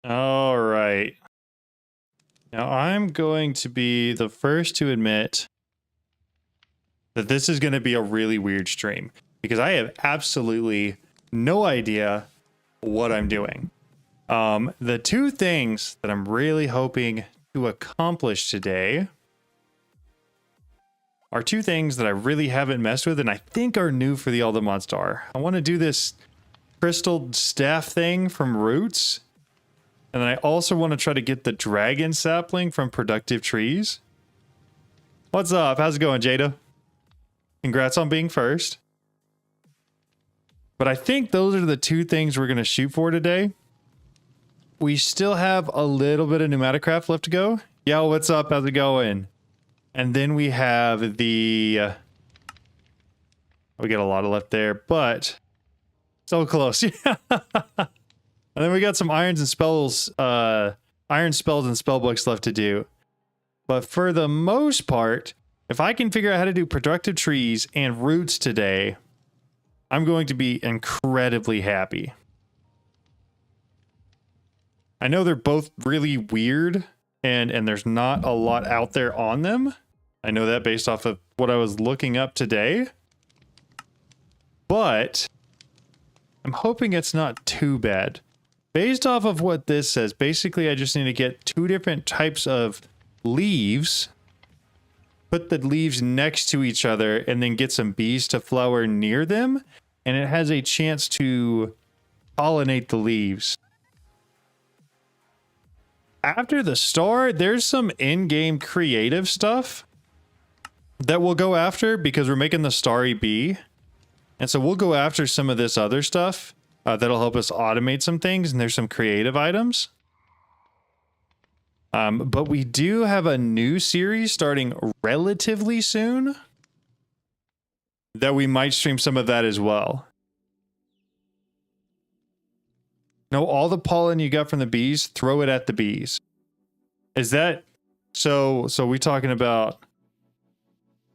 All right. Now I'm going to be the first to admit that this is going to be a really weird stream because I have absolutely no idea what I'm doing. The two things that I'm really hoping to accomplish today are two things that I really haven't messed with and I think are new for the Alda Monster. I want to do this crystal staff thing from Roots. And then I also want to try to get the dragon sapling from Productive Trees. What's up? How's it going, Jada? Congrats on being first. But I think those are the two things we're going to shoot for today. We still have a little bit of Pneumaticraft left to go. Yo, what's up? How's it going? And then we have the... we got a lot of left there, but... so close. And then we got some iron spells and spellbooks left to do. But for the most part, if I can figure out how to do Productive Trees and Roots today, I'm going to be incredibly happy. I know they're both really weird and there's not a lot out there on them. I know that based off of what I was looking up today. But I'm hoping it's not too bad. Based off of what this says, basically I just need to get two different types of leaves, put the leaves next to each other, and then get some bees to flower near them, and it has a chance to pollinate the leaves. After the star, there's some in-game creative stuff that we'll go after because we're making the starry bee. And so we'll go after some of this other stuff. That'll help us automate some things, and there's some creative items. But we do have a new series starting relatively soon that we might stream some of that as well. No, all the pollen you got from the bees, throw it at the bees. Is that... So we talking about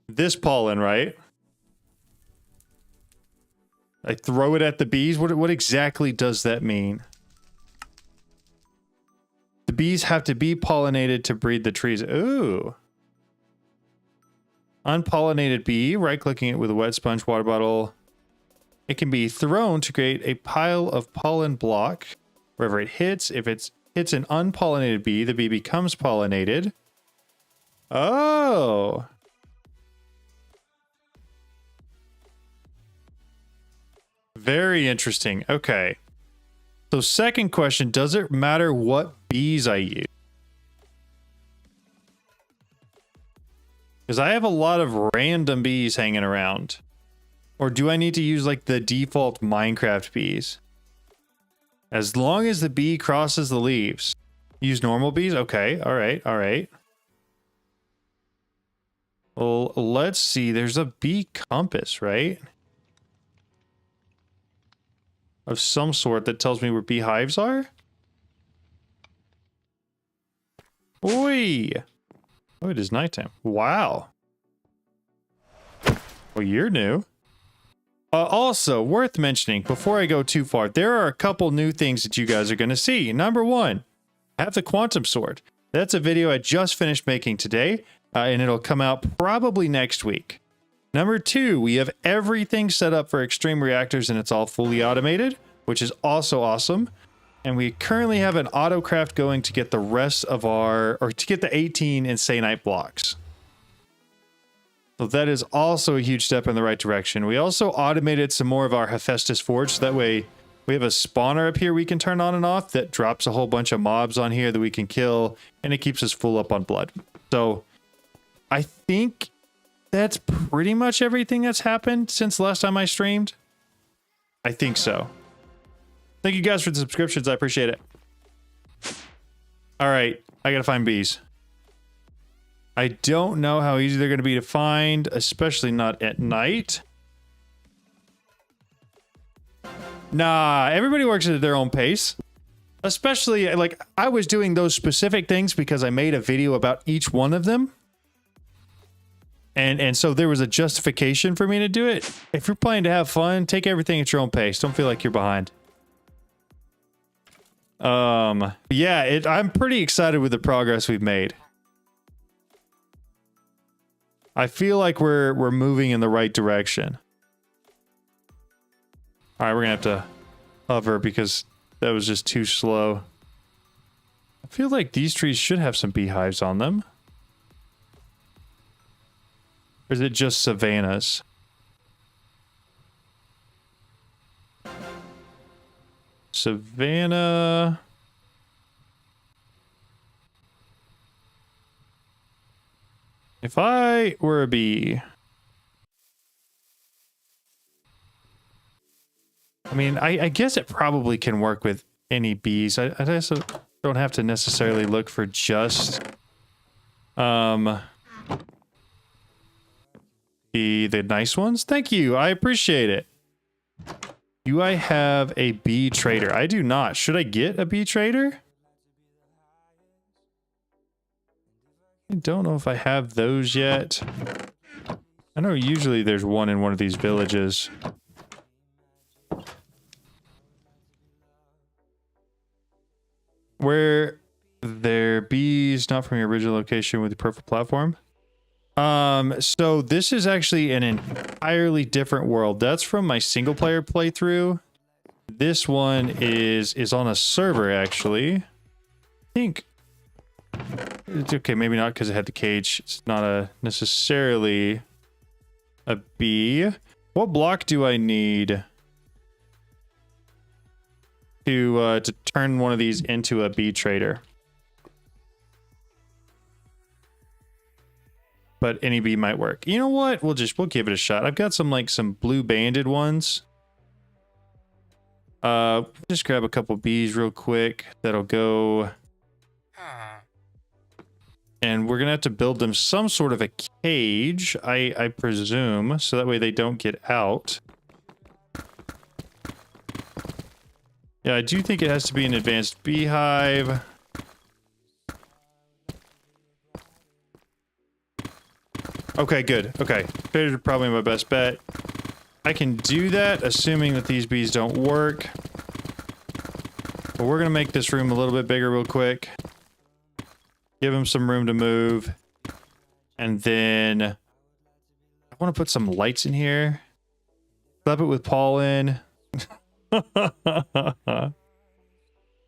this pollen, right? I throw it at the bees? What exactly does that mean? The bees have to be pollinated to breed the trees. Ooh. Unpollinated bee, right-clicking it with a wet sponge water bottle. It can be thrown to create a pile of pollen block wherever it hits. If it hits an unpollinated bee, the bee becomes pollinated. Oh. Very interesting. Okay. So second question, does it matter what bees I use? Because I have a lot of random bees hanging around. Or do I need to use like the default Minecraft bees? As long as the bee crosses the leaves. Use normal bees? Okay. All right. All right. Well, let's see. There's a bee compass, right? Of some sort that tells me where beehives are. Oi! Oh, it is nighttime. Wow. Well, you're new. Also, worth mentioning, before I go too far, there are a couple new things that you guys are going to see. Number one, I have the Quantum Sword. That's a video I just finished making today, and it'll come out probably next week. Number two, we have everything set up for extreme reactors and it's all fully automated, which is also awesome. And we currently have an autocraft going to get the rest of our, or to get the 18 Insanite blocks. So that is also a huge step in the right direction. We also automated some more of our Hephaestus Forge, so that way we have a spawner up here we can turn on and off that drops a whole bunch of mobs on here that we can kill, and it keeps us full up on blood. So I think that's pretty much everything that's happened since last time I streamed. I think so. Thank you guys for the subscriptions. I appreciate it. All right. I gotta find bees. I don't know how easy they're going to be to find, especially not at night. Nah, everybody works at their own pace. Especially, like, I was doing those specific things because I made a video about each one of them. And so there was a justification for me to do it. If you're planning to have fun, take everything at your own pace. Don't feel like you're behind. Yeah, I'm pretty excited with the progress we've made. I feel like we're moving in the right direction. All right, we're gonna have to hover because that was just too slow. I feel like these trees should have some beehives on them. Or is it just savannas? Savannah. If I were a bee, I mean, I guess it probably can work with any bees. I also don't have to necessarily look for just the nice ones. Thank you. I appreciate it. Do I have a bee trader? I do not. Should I get a bee trader? I don't know if I have those yet. I know usually there's one in one of these villages. Where there bees not from your original location with the perfect platform? So this is actually an entirely different world. That's from my single player playthrough. This one is on a server actually. I think it's okay, maybe not because it had the cage. It's not a necessarily a bee. What block do I need to turn one of these into a bee trader? But any bee might work. You know what? We'll give it a shot. I've got some blue banded ones. Just grab a couple bees real quick. That'll go. And we're gonna have to build them some sort of a cage, I presume, so that way they don't get out. Yeah, I do think it has to be an advanced beehive. Okay, good. Okay, trader's probably my best bet. I can do that, assuming that these bees don't work. But we're gonna make this room a little bit bigger real quick. Give him some room to move. And then I want to put some lights in here. Slap it with pollen.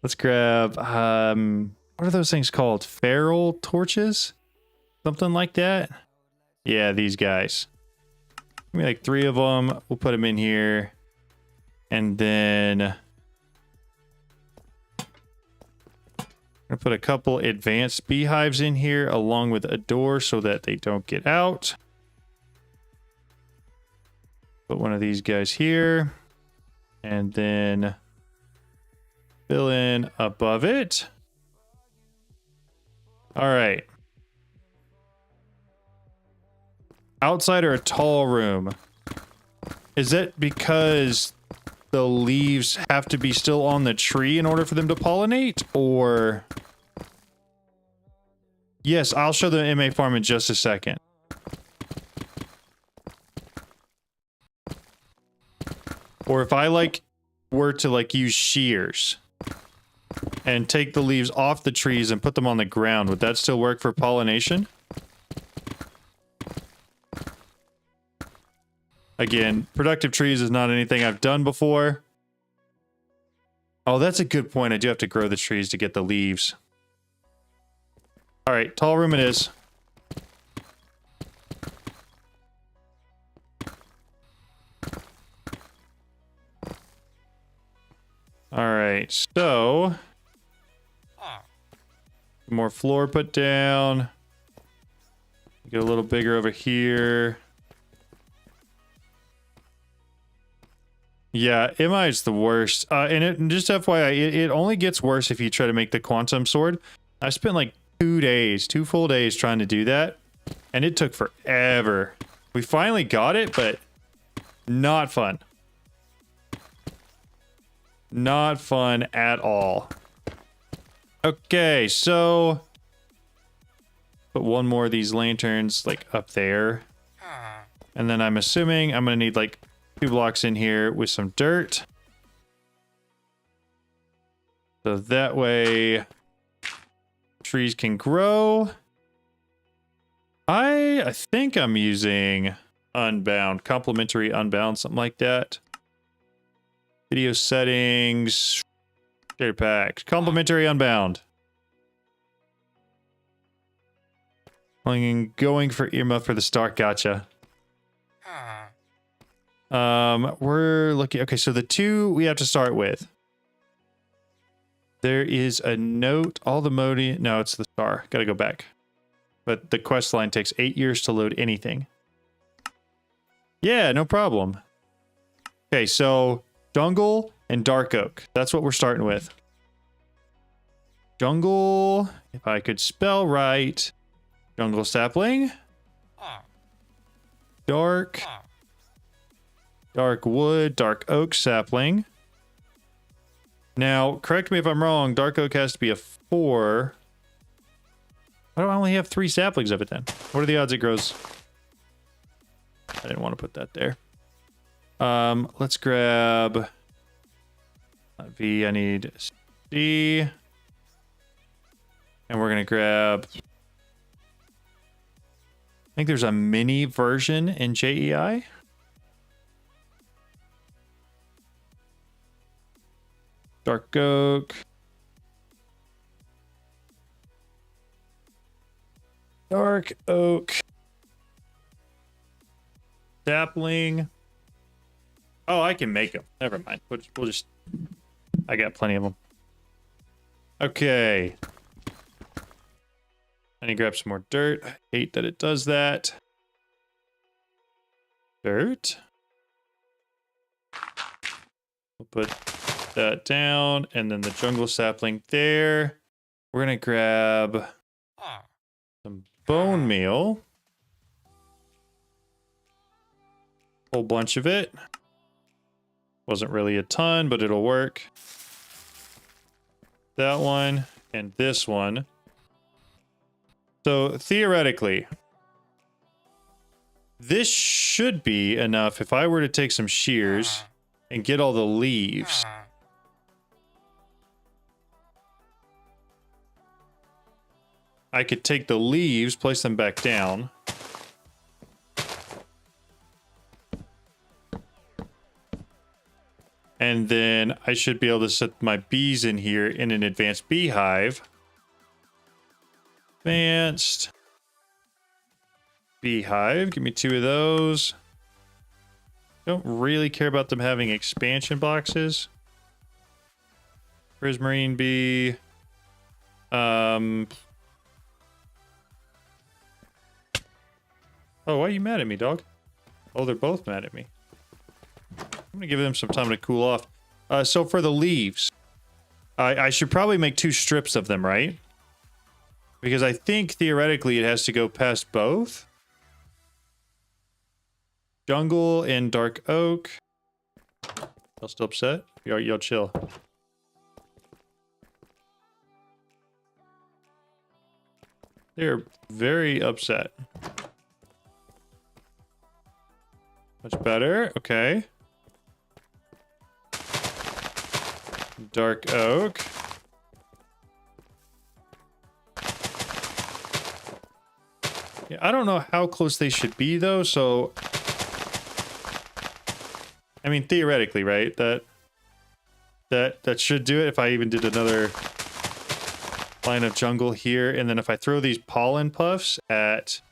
Let's grab, what are those things called? Feral torches? Something like that? Yeah, these guys. Give me like 3 of them. We'll put them in here. And then I'm gonna put a couple advanced beehives in here along with a door so that they don't get out. Put one of these guys here. And then fill in above it. All right. Outside or a tall room? Is that because the leaves have to be still on the tree in order for them to pollinate? Or... Yes, I'll show the MA farm in just a second. Or if I were to use shears and take the leaves off the trees and put them on the ground, would that still work for pollination? Again, productive trees is not anything I've done before. Oh, that's a good point. I do have to grow the trees to get the leaves. All right, tall room it is. All right, so more floor put down. Get a little bigger over here. Yeah, MI is the worst. And just FYI, it only gets worse if you try to make the quantum sword. I spent like 2 full days trying to do that, and it took forever. We finally got it, but not fun. Not fun at all. Okay, so put one more of these lanterns up there. And then I'm assuming I'm gonna need 2 blocks in here with some dirt. So that way trees can grow. I think I'm using Unbound, complementary Unbound, something like that. Video settings, shader packs, complementary Unbound. Going for earmuff for the start. Gotcha. We're looking. Okay, so the two we have to start with. There is a note. All the modi. No, it's the star. Got to go back. But the quest line takes 8 years to load anything. Yeah, no problem. Okay, so jungle and dark oak. That's what we're starting with. Jungle, if I could spell right. Jungle sapling. Dark wood, dark oak sapling. Now, correct me if I'm wrong, dark oak has to be a 4. Why do I only have 3 saplings of it then? What are the odds it grows? I didn't want to put that there. Let's grab V. I need C. And we're going to grab... I think there's a mini version in JEI. Dark oak. Dark oak. Sapling. Oh, I can make them. Never mind. We'll just... I got plenty of them. Okay. I need to grab some more dirt. I hate that it does that. Dirt. We'll put that down, and then the jungle sapling there. We're gonna grab some bone meal. Whole bunch of it. Wasn't really a ton, but it'll work. That one and this one. So theoretically, this should be enough if I were to take some shears and get all the leaves. I could take the leaves, place them back down. And then I should be able to set my bees in here in an advanced beehive. Advanced beehive. Give me 2 of those. Don't really care about them having expansion boxes. Prismarine bee. Oh, why are you mad at me, dog? Oh, they're both mad at me. I'm gonna give them some time to cool off. So for the leaves, I should probably make 2 strips of them, right? Because I think theoretically it has to go past both. Jungle and dark oak. Y'all still upset? Y'all chill. They're very upset. Much better. Okay. Dark oak. Yeah, I don't know how close they should be though, so I mean theoretically, right? That should do it if I even did another line of jungle here, and then if I throw these pollen puffs at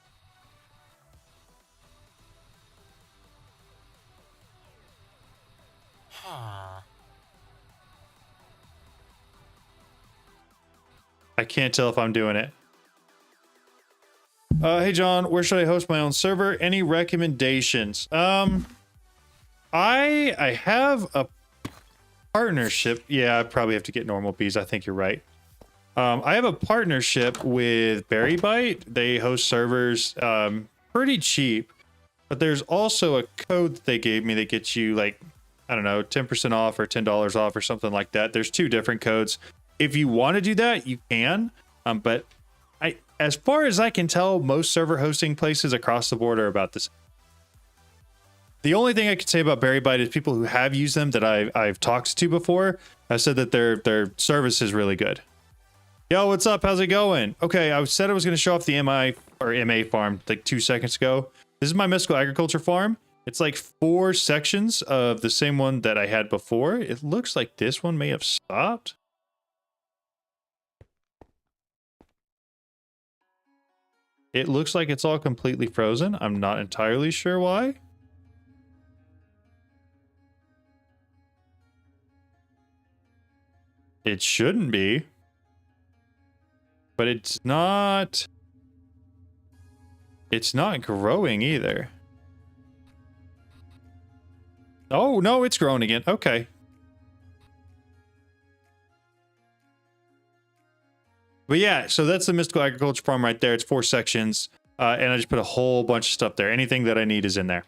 I can't tell if I'm doing it. Hey John, where should I host my own server? Any recommendations? I have a partnership. Yeah, I probably have to get normal bees. I think you're right. I have a partnership with Berry Bite. They host servers pretty cheap, but there's also a code that they gave me that gets you like, I don't know, 10% off or $10 off or something like that. There's 2 different codes. If you want to do that, you can. But as far as I can tell, most server hosting places across the board are about this. The only thing I could say about Berry Bite is people who have used them that I've talked to before have said that their service is really good. Yo, what's up? How's it going? Okay, I said I was going to show off the MA farm like 2 seconds ago. This is my mystical agriculture farm. It's like 4 sections of the same one that I had before. It looks like this one may have stopped. It looks like it's all completely frozen. I'm not entirely sure why. It shouldn't be. But it's not growing either. Oh, no, it's growing again. Okay. But yeah, so that's the mystical agriculture farm right there. It's 4 sections. And I just put a whole bunch of stuff there. Anything that I need is in there.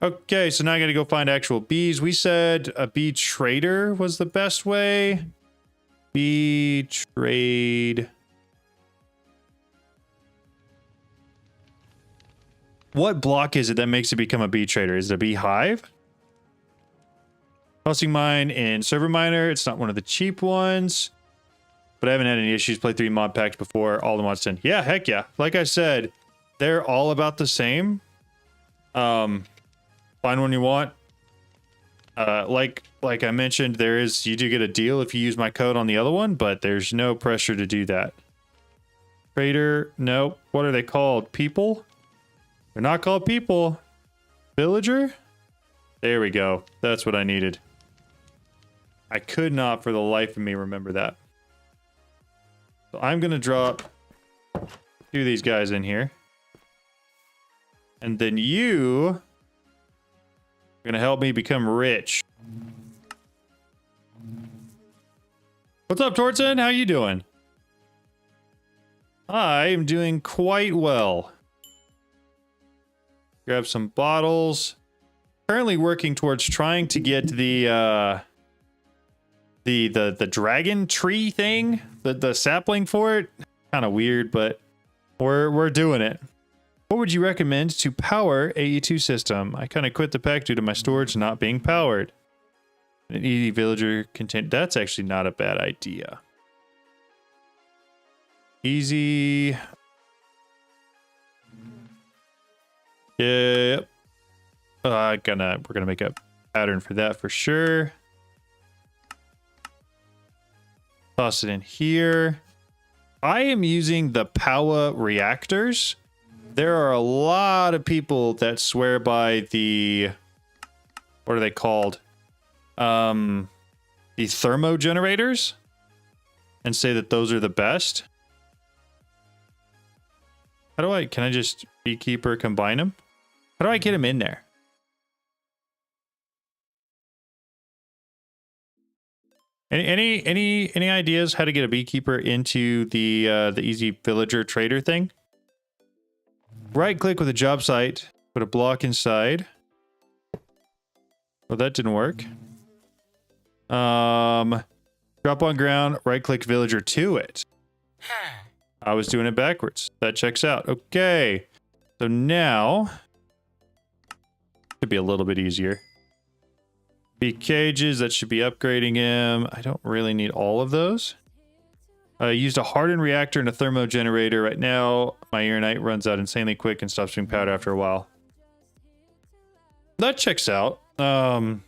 Okay, so now I got to go find actual bees. We said a bee trader was the best way. Bee trade. What block is it that makes it become a bee trader? Is it a beehive? Tossing mine in server miner. It's not one of the cheap ones. But I haven't had any issues. Played 3 mod packs before. All the mods 10. Yeah, heck yeah. Like I said, they're all about the same. Find one you want. Like I mentioned, you do get a deal if you use my code on the other one, but there's no pressure to do that. Trader, nope. What are they called? People? They're not called people. Villager? There we go. That's what I needed. I could not for the life of me remember that. So I'm going to drop 2 of these guys in here. And then you are going to help me become rich. What's up, Torton? How you doing? I am doing quite well. Grab some bottles. Currently working towards trying to get the dragon tree thing, the sapling for it. Kind of weird, but we're doing it. What would you recommend to power AE2 system? I kind of quit the pack due to my storage not being powered. An easy villager content. That's actually not a bad idea. Easy. Yep. We're gonna make a pattern for that for sure. Toss it in here. I am using the Power reactors. There are a lot of people that swear by the, what are they called? The thermo generators, and say that those are the best. Can I just beekeeper combine them? How do I get them in there? Any ideas how to get a beekeeper into the easy villager trader thing? Right click with a job site, put a block inside. Well, that didn't work. Drop on ground, right click villager to it. I was doing it backwards. That checks out. Okay. So now should be a little bit easier. Bee cages, that should be upgrading him. I don't really need all of those. I used a hardened reactor and a thermo generator. Right now, my Ironite runs out insanely quick and stops being powered after a while. That checks out. I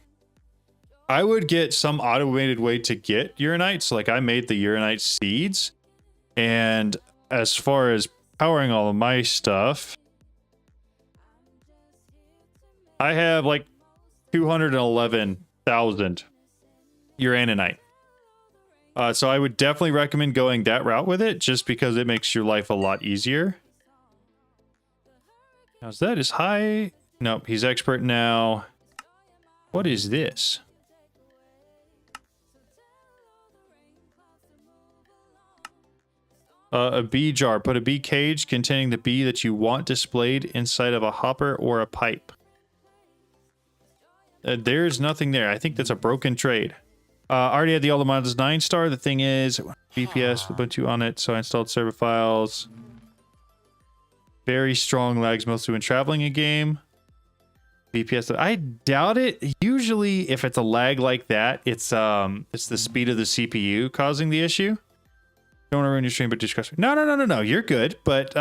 would get some automated way to get Uranite. So like I made the Uranite seeds. And as far as powering all of my stuff, I have like 211,000 Uranite. So I would definitely recommend going that route with it, just because it makes your life a lot easier. Now, is that as high? Nope, he's expert now. What is this? A bee jar. Put a bee cage containing the bee that you want displayed inside of a hopper or a pipe. There's nothing there. I think that's a broken trade. I already had the all the mods 9-star. The thing is, BPS Ubuntu on it, so I installed server files. Very strong lags, mostly when traveling a game. BPS. I doubt it. Usually if it's a lag like that, it's the speed of the CPU causing the issue. Don't want to ruin your stream, but discuss. No. You're good. But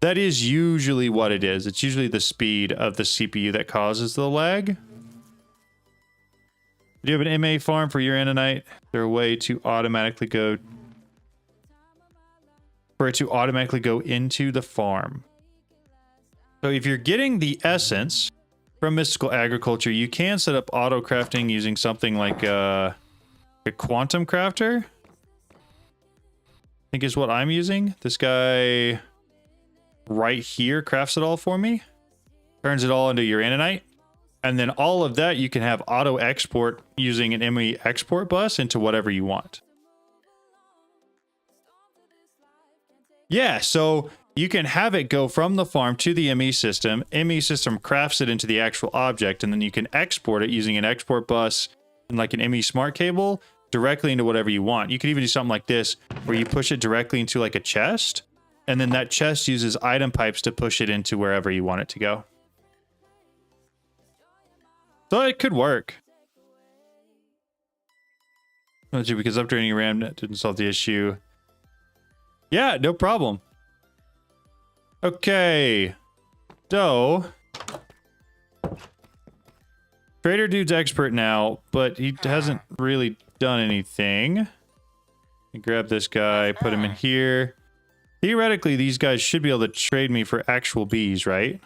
that is usually what it is. It's usually the speed of the CPU that causes the lag. Do you have an MA farm for your Annanite? Is there a way to automatically go into the farm? So if you're getting the essence from Mystical Agriculture, you can set up auto crafting using something like a quantum crafter. I think is what I'm using. This guy right here crafts it all for me. Turns it all into your Annanite. And then all of that you can have auto export using an ME export bus into whatever you want. Yeah, so you can have it go from the farm to the ME system. ME system crafts it into the actual object, and then you can export it using an export bus and like an ME smart cable directly into whatever you want. You could even do something like this, where you push it directly into like a chest, and then that chest uses item pipes to push it into wherever you want it to go. So it could work. Because upgrading your RAM didn't solve the issue. Yeah, no problem. Okay. So Trader Dude's expert now, but he hasn't really done anything. Grab this guy, put him in here. Theoretically, these guys should be able to trade me for actual bees, right?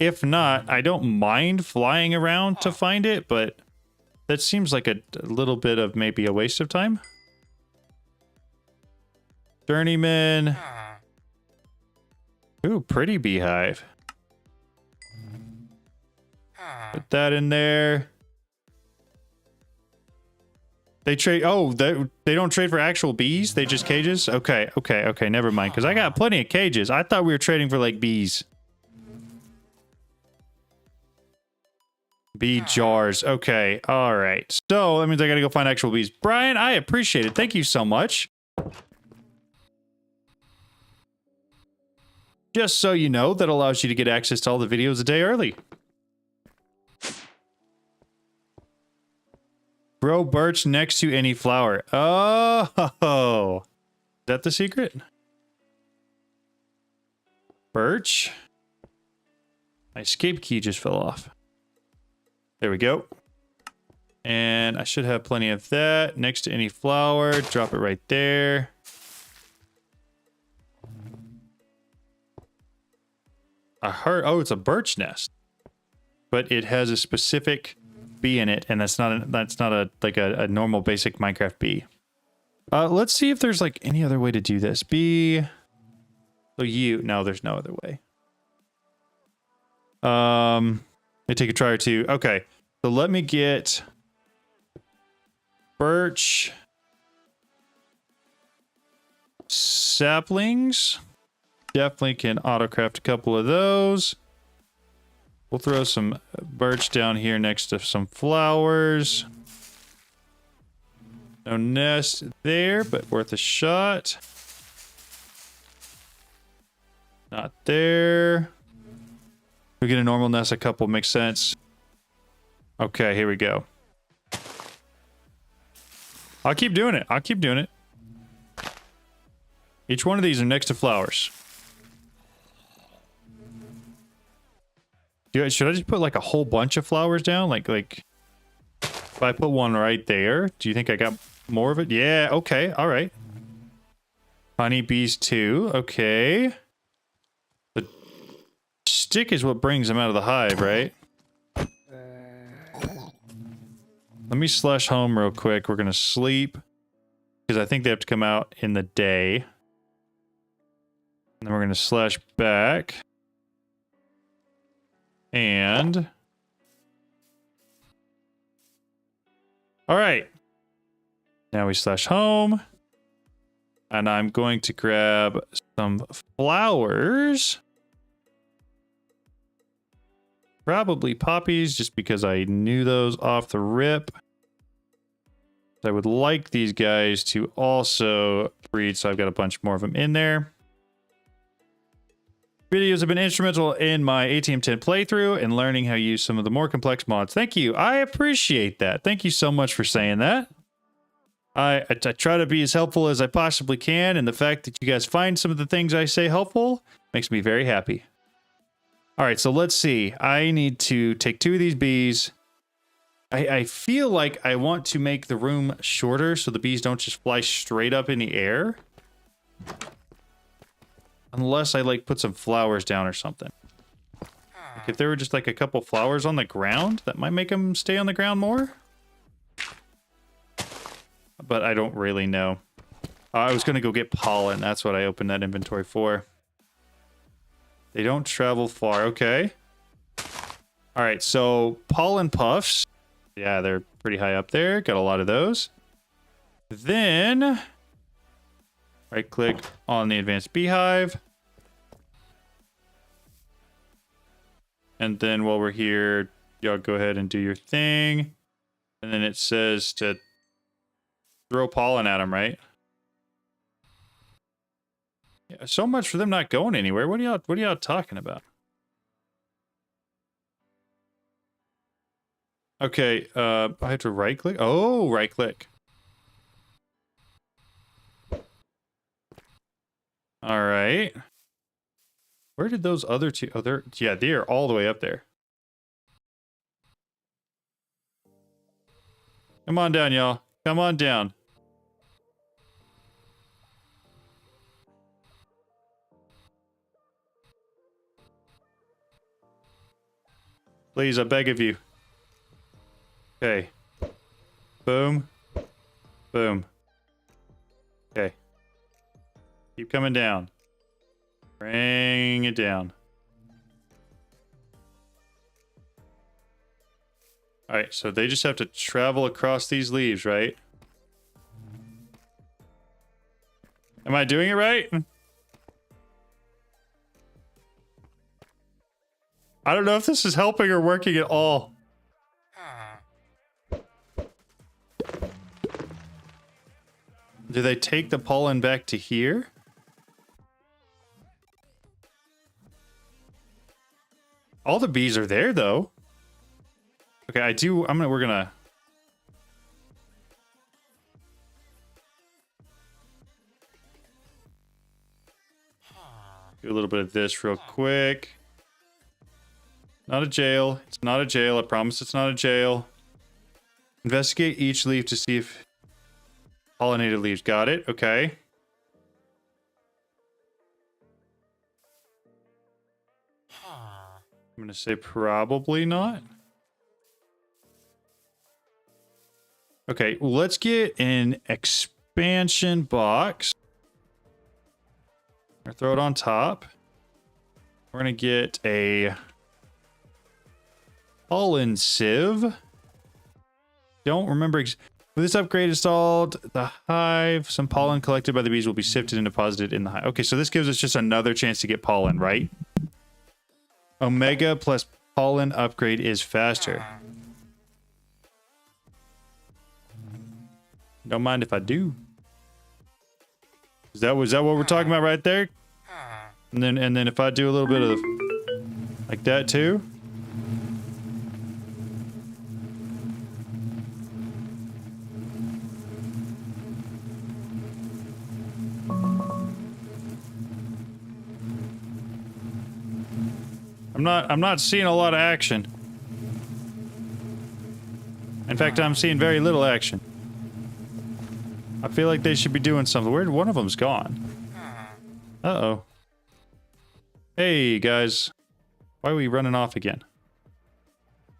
If not, I don't mind flying around to find it, but that seems like a little bit of maybe a waste of time. Journeyman. Ooh, pretty beehive. Put that in there. They trade. Oh, they don't trade for actual bees. They just cages. Okay. Never mind. Because I got plenty of cages. I thought we were trading for like bees. Bee jars. Okay. All right. So that means I got to go find actual bees. Brian, I appreciate it. Thank you so much. Just so you know, that allows you to get access to all the videos a day early. Grow birch next to any flower. Oh, is that the secret? Birch. My escape key just fell off. There we go. And I should have plenty of that next to any flower. Drop it right there. I heard, oh, it's a birch nest, but it has a specific bee in it, and that's not a normal basic Minecraft bee. Let's see if there's like any other way to do this. Bee. So no, there's no other way. May take a try or two. Okay, so let me get birch saplings. Definitely can autocraft a couple of those. We'll throw some birch down here next to some flowers. No nest there, but worth a shot. Not there. We get a normal nest, a couple makes sense. Okay, here we go. I'll keep doing it. I'll keep doing it. Each one of these are next to flowers. Should I just put like a whole bunch of flowers down? Like if I put one right there, do you think I got more of it? Yeah, okay, all right. Honeybees too, okay. The stick is what brings them out of the hive, right? Let me slash home real quick. We're gonna sleep because I think they have to come out in the day. And then we're gonna slash back. And all right, now we slash home, and I'm going to grab some flowers, probably poppies, just because I knew those off the rip. I would like these guys to also breed, so I've got a bunch more of them in there. Videos have been instrumental in my ATM10 playthrough and learning how to use some of the more complex mods. Thank you. I appreciate that. Thank you so much for saying that. I try to be as helpful as I possibly can, and the fact that you guys find some of the things I say helpful makes me very happy. All right, so let's see. I need to take 2 of these bees. I feel like I want to make the room shorter so the bees don't just fly straight up in the air. Unless I, like, put some flowers down or something. Like if there were just, like, a couple flowers on the ground, that might make them stay on the ground more. But I don't really know. I was going to go get pollen. That's what I opened that inventory for. They don't travel far. Okay. All right, so pollen puffs. Yeah, they're pretty high up there. Got a lot of those. Then... right click on the advanced beehive. And then while we're here, y'all go ahead and do your thing. And then it says to throw pollen at them, right? Yeah, so much for them not going anywhere. What are y'all talking about? Okay, I have to right click. Oh, right click. All right. Where did those other 2? Oh, they are all the way up there. Come on down, y'all. Come on down. Please, I beg of you. Okay. Boom. Boom. Okay. Keep coming down. Bring it down. Alright, so they just have to travel across these leaves, right? Am I doing it right? I don't know if this is helping or working at all. Do they take the pollen back to here? All the bees are there, though. Okay, we're gonna... do a little bit of this real quick. Not a jail. It's not a jail. I promise it's not a jail. Investigate each leaf to see if pollinated leaves. Got it. Okay. I'm going to say probably not. Okay, well, let's get an expansion box. Or throw it on top. We're going to get a pollen sieve. Don't remember. With this upgrade installed, the hive, some pollen collected by the bees will be sifted and deposited in the hive. Okay, so this gives us just another chance to get pollen, right? Omega plus pollen upgrade is faster. Don't mind if I do. Was that what we're talking about right there? And then if I do a little bit of like that too. I'm not seeing a lot of action. In fact, I'm seeing very little action. I feel like they should be doing something. Where one of them's gone? Uh-oh. Hey, guys. Why are we running off again?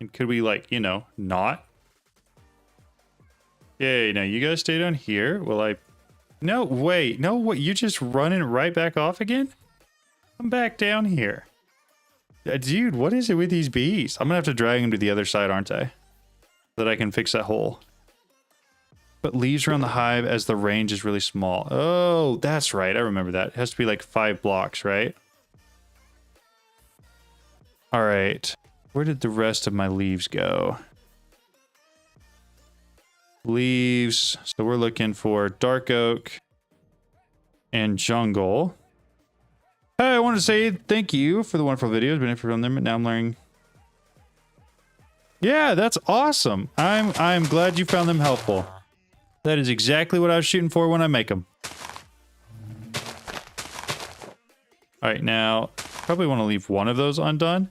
And could we, like, you know, not? Yay, now you guys stay down here. Will I... No, wait. No, what? You just running right back off again? Come back down here. Dude, what is it with these bees? I'm gonna have to drag them to the other side, aren't I? So that I can fix that hole. But leaves around the hive as the range is really small. Oh, that's right. I remember that. It has to be like 5 blocks, right? All right. Where did the rest of my leaves go? Leaves. So we're looking for dark oak and jungle. Hey, I want want to say thank you for the wonderful videos. Been from them, but now I'm learning. Yeah, that's awesome. I'm glad you found them helpful. That is exactly what I was shooting for when I make them. All right, now probably want to leave one of those undone.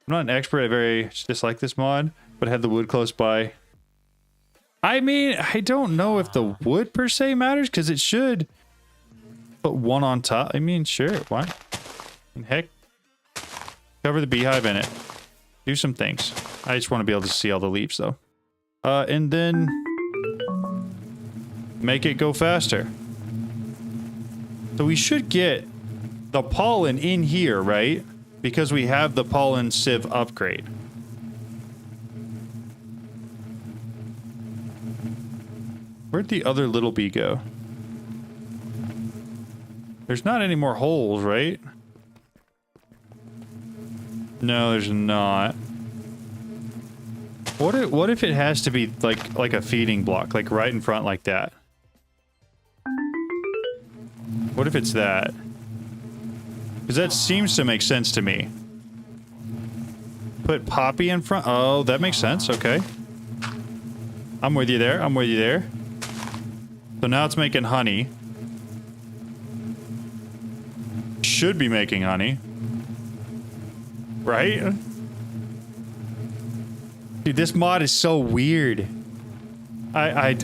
I'm not an expert. I very dislike this mod, but I had the wood close by. I mean, I don't know if the wood per se matters because it should put one on top. I mean, sure, why? Heck, cover the beehive in it. Do some things. I just want to be able to see all the leaves though. And then make it go faster. So we should get the pollen in here, right? Because we have the pollen sieve upgrade. Where'd the other little bee go? There's not any more holes, right? No, there's not. What if it has to be like a feeding block, like right in front like that? What if it's that? Because that seems to make sense to me. Put Poppy in front. Oh, that makes sense. Okay. I'm with you there. I'm with you there. So now it's making honey. Should be making honey. Right? Dude, this mod is so weird. I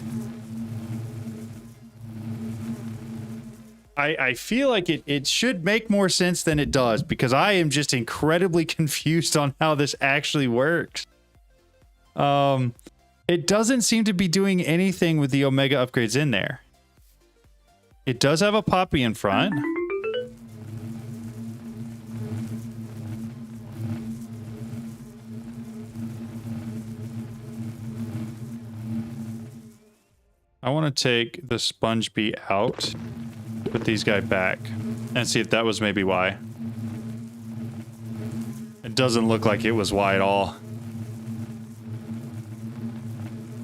feel like it should make more sense than it does because I am just incredibly confused on how this actually works. It doesn't seem to be doing anything with the Omega upgrades in there. It does have a Poppy in front. I want to take the sponge bee out. Put these guys back and see if that was maybe why. It doesn't look like it was why at all.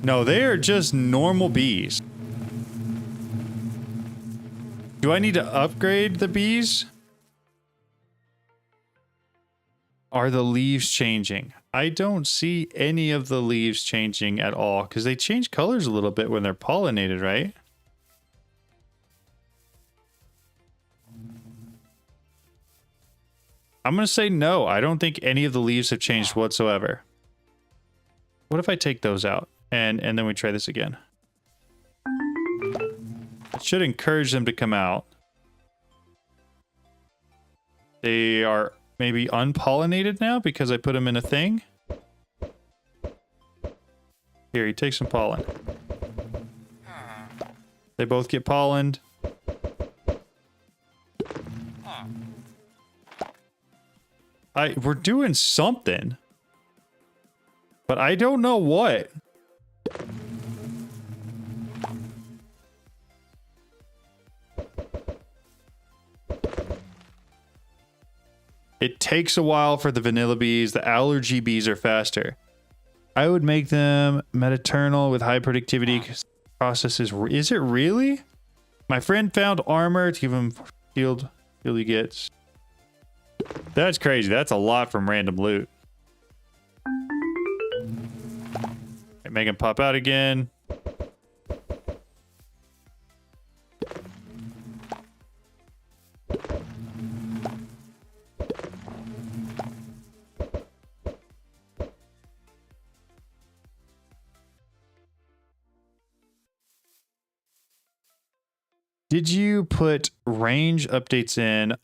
No, they are just normal bees. Do I need to upgrade the bees? Are the leaves changing? I don't see any of the leaves changing at all because they change colors a little bit when they're pollinated, right? I'm going to say no. I don't think any of the leaves have changed whatsoever. What if I take those out and then we try this again? It should encourage them to come out. They are maybe unpollinated now because I put them in a thing. Here, you take some pollen. They both get pollened. We're doing something. But I don't know what. It takes a while for the vanilla bees. The allergy bees are faster. I would make them metaternal with high productivity processes. Is it really? My friend found armor to give him shield. Shield he gets. That's crazy. That's a lot from random loot. Make him pop out again. Did you put range updates in?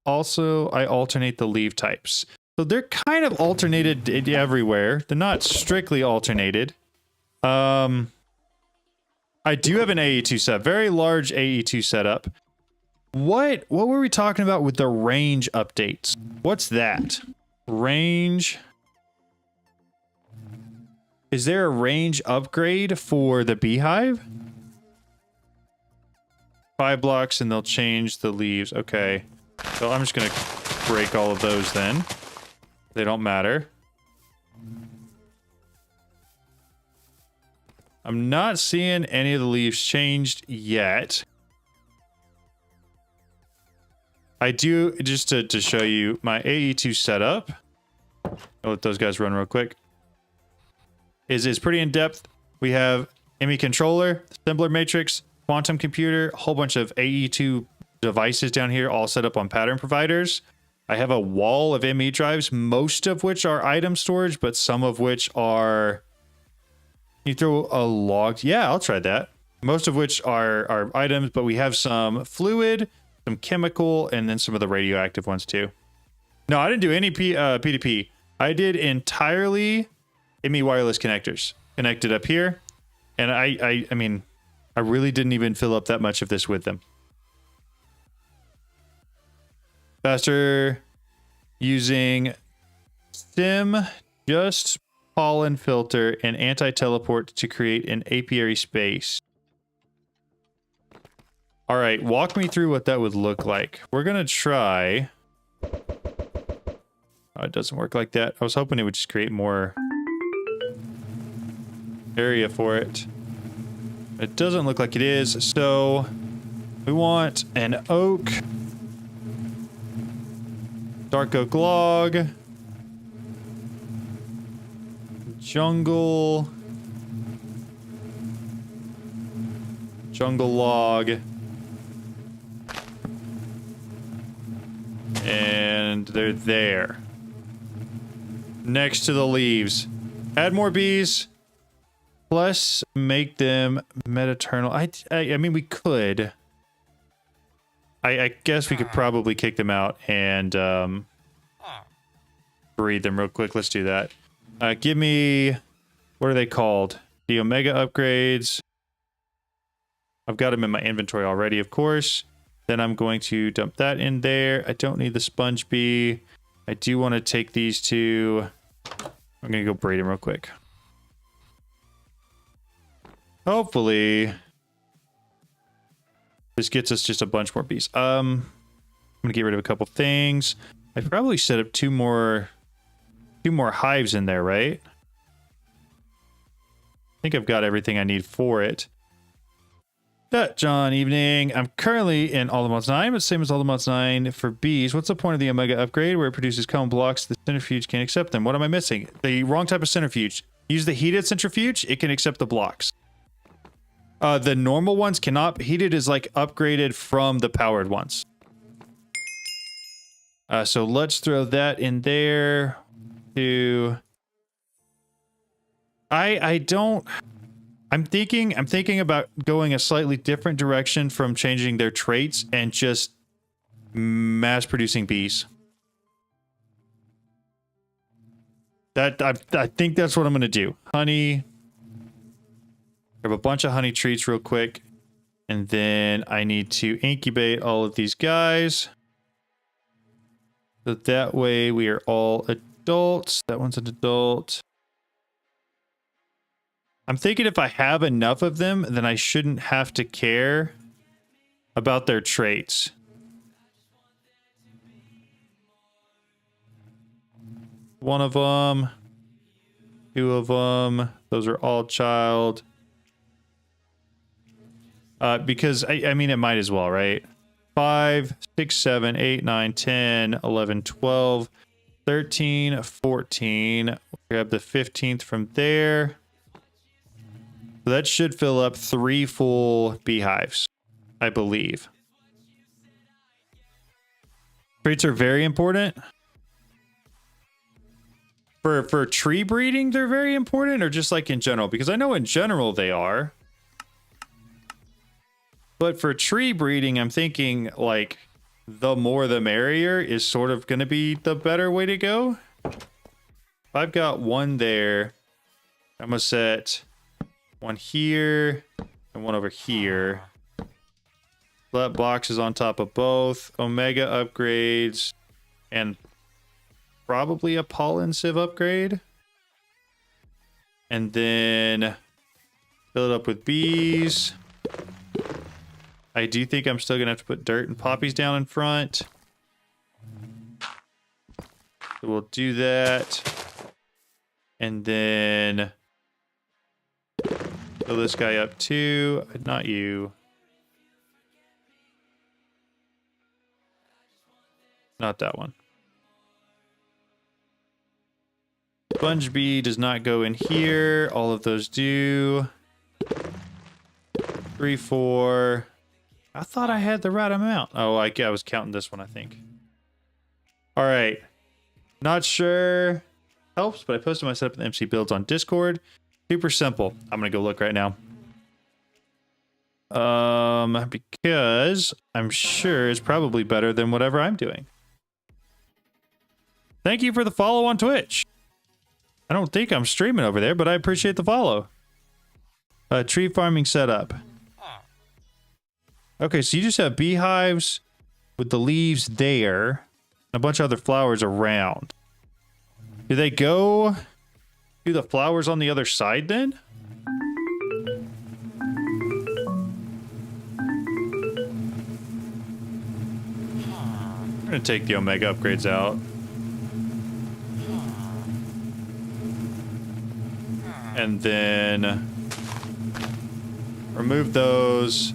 Also, I alternate the leave types. So they're kind of alternated everywhere. They're not strictly alternated. I do have an AE2 set, very large AE2 setup. What were we talking about with the range updates? What's that? Range. Is there a range upgrade for the beehive? 5 blocks and they'll change the leaves. Okay. So I'm just gonna break all of those then. They don't matter. I'm not seeing any of the leaves changed yet. I do, just to show you my AE2 setup. I'll let those guys run real quick. Is pretty in depth. We have ME controller, assembler matrix, quantum computer, a whole bunch of AE2 devices down here, all set up on pattern providers. I have a wall of ME drives, most of which are item storage, but some of which are... You throw a log... Yeah, I'll try that. Most of which are items, but we have some fluid, some chemical, and then some of the radioactive ones too. No, I didn't do any P2P. I did entirely ME wireless connectors. Connected up here. And I mean, I really didn't even fill up that much of this with them. Faster using sim, just pollen filter, and anti-teleport to create an apiary space. All right, walk me through what that would look like. We're gonna try. Oh, it doesn't work like that. I was hoping it would just create more area for it. It doesn't look like it is, so we want an oak, dark oak log, jungle log, and they're there next to the leaves. Add more bees, plus make them meta-eternal. I mean, we could. I guess we could probably kick them out and breed them real quick. Let's do that. Give me, what are they called? The Omega upgrades. I've got them in my inventory already, of course. Then I'm going to dump that in there. I don't need the sponge bee. I do want to take these two. I'm going to go breed them real quick. Hopefully this gets us just a bunch more bees. I'm going to get rid of a couple things. I probably set up two more hives in there, right? I think I've got everything I need for it. John, evening. I'm currently in All the Mods 9, but same as All the Mods 9 for bees. What's the point of the Omega upgrade where it produces common blocks? The centrifuge can't accept them. What am I missing? The wrong type of centrifuge. Use the heated centrifuge. It can accept the blocks. The normal ones cannot. Heated is like upgraded from the powered ones. So let's throw that in there. I'm thinking about going a slightly different direction from changing their traits and just mass producing bees. I think that's what I'm going to do. Honey. Grab a bunch of honey treats real quick. And then I need to incubate all of these guys. So that way we are all adults. That one's an adult. I'm thinking if I have enough of them, then I shouldn't have to care about their traits. One of them, two of them, those are all child. Because, I mean, it might as well, right? 5, 6, 7, 8, 9, 10, 11, 12, 13, 14. Grab the 15th from there. So that should fill up 3 full beehives, I believe. Traits are very important. For tree breeding, they're very important, or just like in general? Because I know in general they are. But for tree breeding, I'm thinking like the more the merrier is sort of going to be the better way to go. If I've got one there, I'm going to set one here and one over here. That box is on top of both. Omega upgrades and probably a pollen sieve upgrade. And then fill it up with bees. I do think I'm still going to have to put dirt and poppies down in front. So we'll do that. And then fill this guy up too. Not you. Not that one. Sponge bee does not go in here. All of those do. 3, 4. I thought I had the right amount. Oh, I was counting this one, I think. All right. Not sure helps, but I posted my setup in MC builds on Discord. Super simple. I'm going to go look right now. Because I'm sure it's probably better than whatever I'm doing. Thank you for the follow on Twitch. I don't think I'm streaming over there, but I appreciate the follow. Tree farming setup. Okay, so you just have beehives with the leaves there, a bunch of other flowers around. Do they go to the flowers on the other side then? I'm gonna take the Omega upgrades out. And then remove those.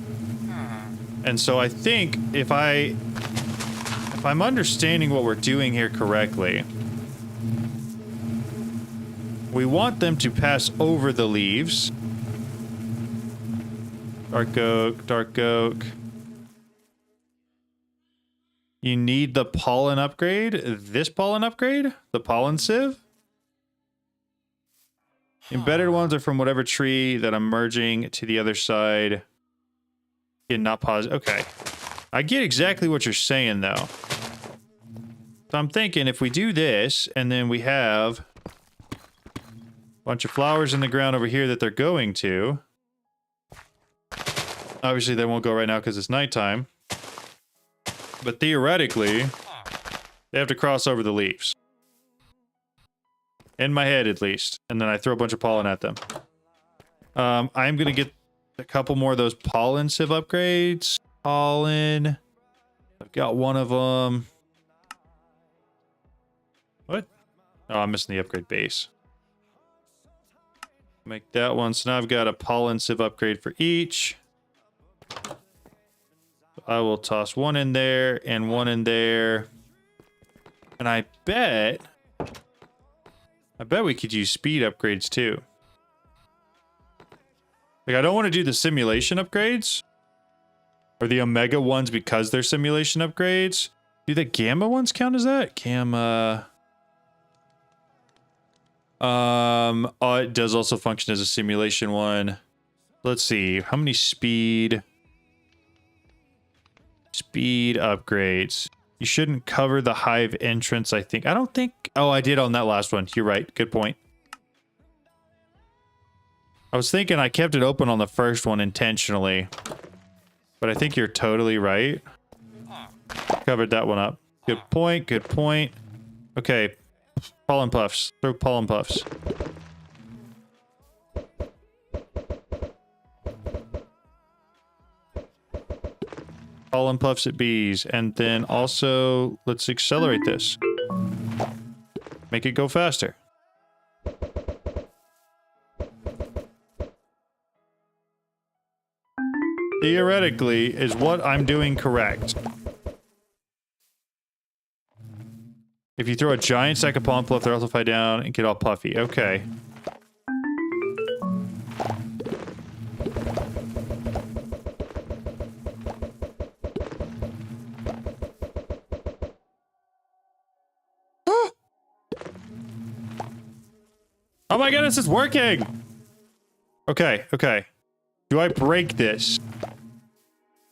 And so I think if I'm understanding what we're doing here correctly, we want them to pass over the leaves. Dark oak, dark oak. You need the pollen upgrade. This pollen upgrade? The pollen sieve? Embedded ones are from whatever tree that I'm merging to the other side. Yeah, not pause. Okay. I get exactly what you're saying, though. So I'm thinking if we do this, and then we have a bunch of flowers in the ground over here that they're going to. Obviously, they won't go right now because it's nighttime. But theoretically, they have to cross over the leaves. In my head, at least. And then I throw a bunch of pollen at them. I'm going to get a couple more of those pollen sieve upgrades. Pollen. I've got one of them. What? Oh, I'm missing the upgrade base. Make that one. So now I've got a pollen sieve upgrade for each. I will toss one in there and one in there. And I bet we could use speed upgrades too. Like, I don't want to do the simulation upgrades. Or the Omega ones because they're simulation upgrades. Do the Gamma ones count as that? Gamma... oh, it does also function as a simulation one. Let's see. How many speed upgrades? You shouldn't cover the hive entrance, I think. I don't think... Oh, I did on that last one. You're right. Good point. I was thinking I kept it open on the first one intentionally. But I think you're totally right. Covered that one up. Good point. Good point. Okay. Pollen puffs. Throw pollen puffs. Pollen puffs at bees. And then also, let's accelerate this. Make it go faster. Theoretically, is what I'm doing correct? If you throw a giant stack of pollen fluff, they'll also fly down and get all puffy. Okay. Oh my goodness, it's working! Okay, okay. Do I break this?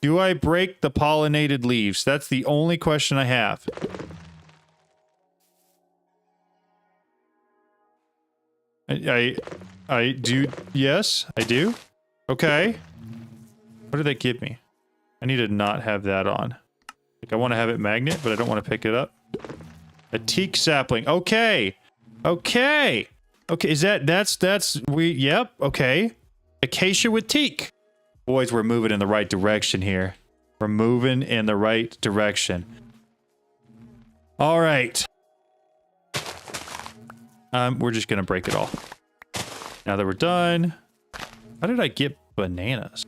Do I break the pollinated leaves? That's the only question I have. I do. Yes, I do. Okay. What did that give me? I need to not have that on. Like, I want to have it magnet, but I don't want to pick it up. A teak sapling. Okay. Okay. Okay, is yep, okay. Acacia with teak. Boys, we're moving in the right direction here. We're moving in the right direction. All right. We're just gonna break it all. Now that we're done. How did I get bananas?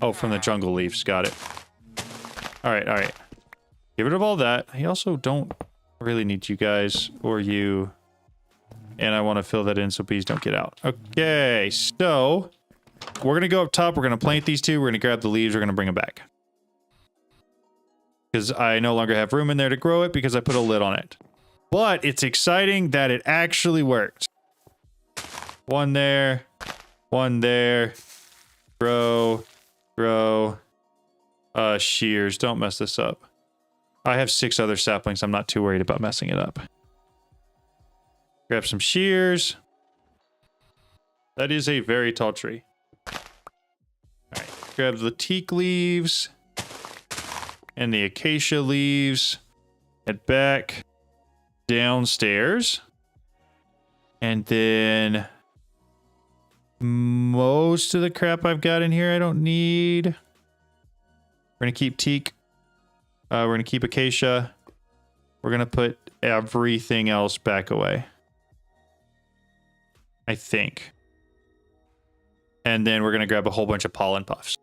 Oh, from the jungle leaves. Got it. All right, all right. Get rid of all that. I also don't really need you guys or you. And I want to fill that in so bees don't get out. Okay, so we're going to go up top. We're going to plant these two. We're going to grab the leaves. We're going to bring them back. Because I no longer have room in there to grow it because I put a lid on it. But it's exciting that it actually worked. One there. One there. Grow. Grow. Shears. Don't mess this up. I have 6 other saplings. I'm not too worried about messing it up. Grab some shears. That is a very tall tree. Alright. Grab the teak leaves. And the acacia leaves. Head back. Downstairs. And then most of the crap I've got in here I don't need. We're going to keep teak. We're going to keep acacia. We're going to put everything else back away. I think. And then we're going to grab a whole bunch of pollen puffs.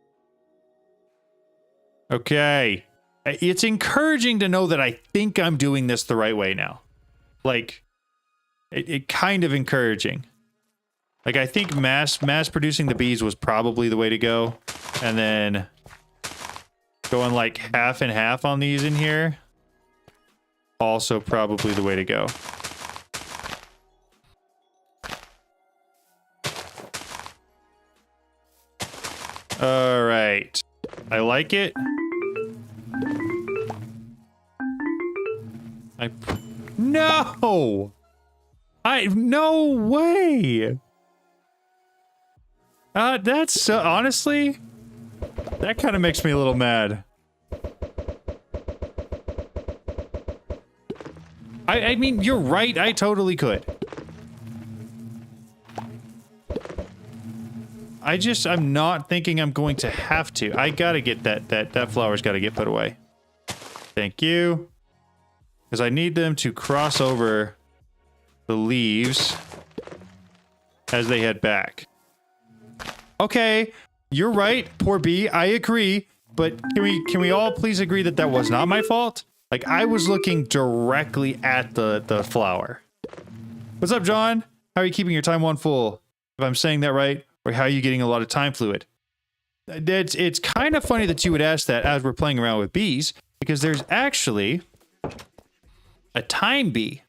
Okay. It's encouraging to know that I think I'm doing this the right way now. Like, it kind of encouraging. Like, I think mass producing the bees was probably the way to go. And then going like half and half on these in here. Also probably the way to go. All right. I like it. No! No way! That's so, honestly, that kind of makes me a little mad. I mean, you're right, I totally could. I'm not thinking I'm going to have to. I gotta get that flower's gotta get put away. Thank you. Because I need them to cross over the leaves as they head back. Okay, you're right, poor bee. I agree, but can we all please agree that that was not my fault? Like, I was looking directly at the flower. What's up, John? How are you keeping your time one full? If I'm saying that right, or how are you getting a lot of time fluid? It's kind of funny that you would ask that as we're playing around with bees, because there's actually a time bee.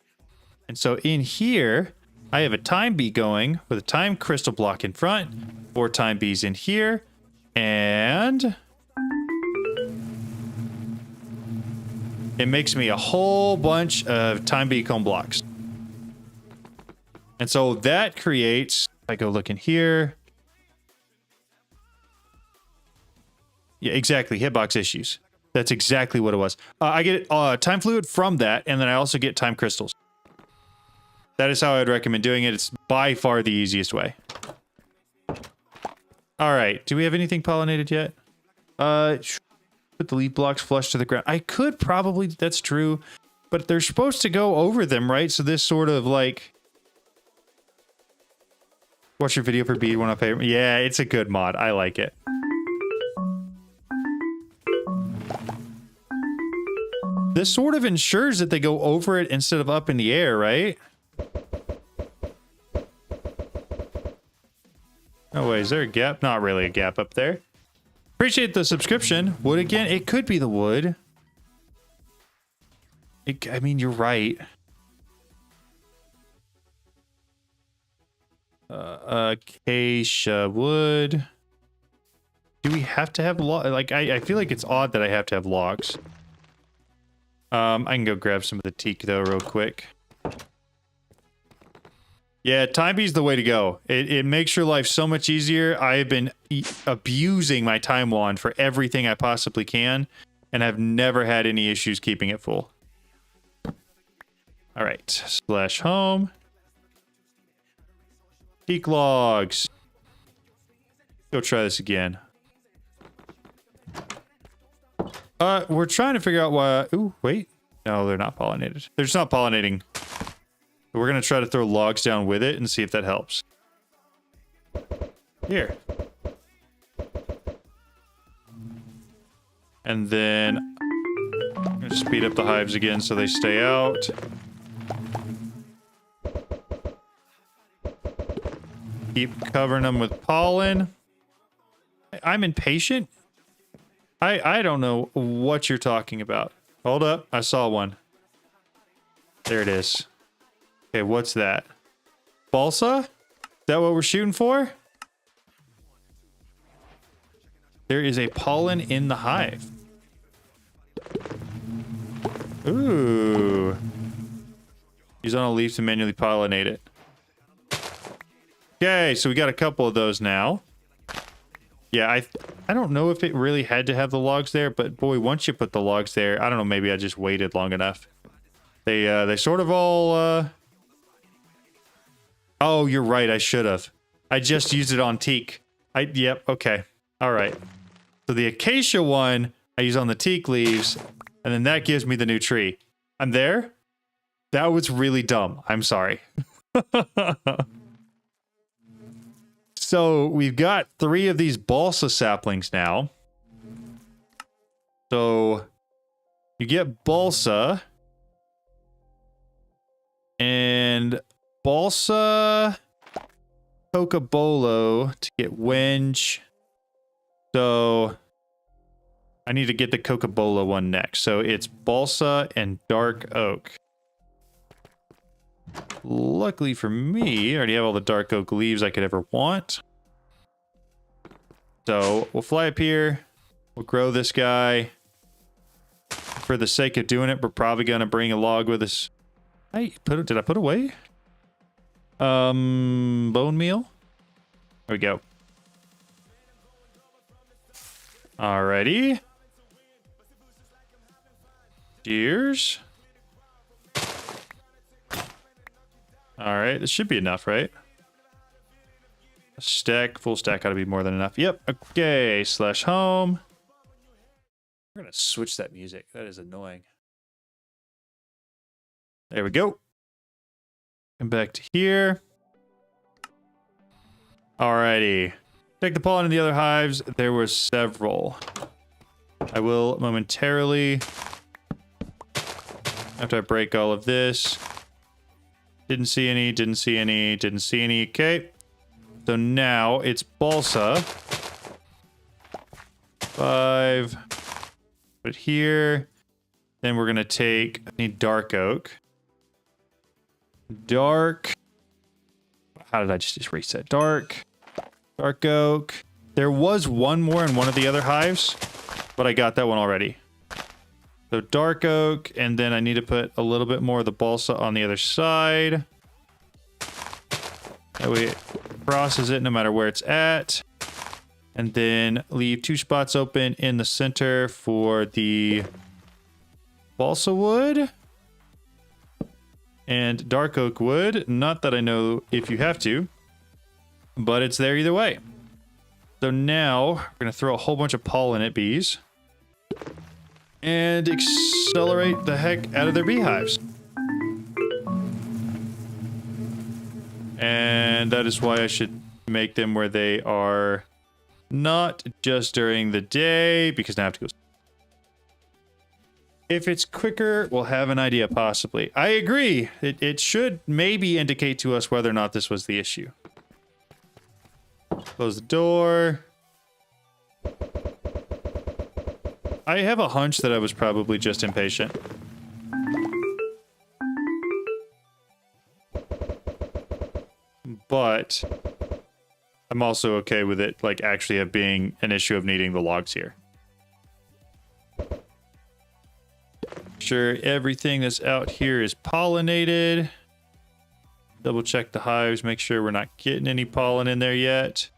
And so in here, I have a time bee going with a time crystal block in front, 4 time bees in here, and it makes me a whole bunch of time bee comb blocks. And so that creates, if I go look in here. Yeah, exactly, hitbox issues. That's exactly what it was. I get time fluid from that, and then I also get time crystals. That is how I'd recommend doing it. It's by far the easiest way. All right, do we have anything pollinated yet? Put the leaf blocks flush to the ground. I could probably, that's true, but they're supposed to go over them, right? So this sort of like, watch your video for bee one of favorite. Yeah, it's a good mod. I like it. This sort of ensures that they go over it instead of up in the air, right? Oh wait, is there a gap? Not really a gap up there. Appreciate the subscription. Wood again? It could be the wood. I mean, you're right. Acacia wood. Do we have to have like I feel like it's odd that I have to have logs. I can go grab some of the teak though real quick. Yeah, time bee's the way to go. It makes your life so much easier. I have been abusing my time wand for everything I possibly can, and I've never had any issues keeping it full. All right, slash home. Teak logs. Go try this again. We're trying to figure out why. Ooh, wait. No, they're not pollinated. They're just not pollinating. We're going to try to throw logs down with it and see if that helps. Here. And then I'm gonna speed up the hives again so they stay out. Keep covering them with pollen. I'm impatient? I don't know what you're talking about. Hold up, I saw one. There it is. Okay, what's that? Balsa? Is that what we're shooting for? There is a pollen in the hive. Ooh. Use on a leaf to manually pollinate it. Okay, so we got a couple of those now. Yeah, I don't know if it really had to have the logs there, but boy, once you put the logs there, I don't know, maybe I just waited long enough. They sort of all Oh, you're right, I should have. I just used it on teak. Yep, okay. All right. So the acacia one I use on the teak leaves, and then that gives me the new tree. I'm there? That was really dumb. I'm sorry. So we've got 3 of these balsa saplings now. So you get balsa and balsa cocobolo to get wenge. So I need to get the cocobolo one next. So it's balsa and dark oak. Luckily for me, I already have all the dark oak leaves I could ever want. So we'll fly up here. We'll grow this guy. For the sake of doing it, we're probably going to bring a log with us. Did I put away? Bone meal? There we go. Alrighty. Cheers. Alright, this should be enough, right? A stack, full stack ought to be more than enough. Yep, okay, slash home. We're gonna switch that music. That is annoying. There we go. Come back to here. Alrighty. Take the pollen in the other hives. There were several. I will momentarily, after I break all of this. Didn't see any, didn't see any, didn't see any. Okay. So now it's balsa. 5. Put it here. Then we're going to take, I need dark oak. Dark. How did I just reset? Dark. Dark oak. There was one more in one of the other hives, but I got that one already. So dark oak, and then I need to put a little bit more of the balsa on the other side. That way it crosses it no matter where it's at. And then leave 2 spots open in the center for the balsa wood. And dark oak wood. Not that I know if you have to, but it's there either way. So now we're going to throw a whole bunch of pollen at bees. And accelerate the heck out of their beehives. And that is why I should make them where they are not just during the day, because now I have to go. If it's quicker, we'll have an idea possibly. I agree. It should maybe indicate to us whether or not this was the issue. Close the door. I have a hunch that I was probably just impatient. But I'm also okay with it, like, actually being an issue of needing the logs here. Sure, everything that's out here is pollinated. Double check the hives, make sure we're not getting any pollen in there yet.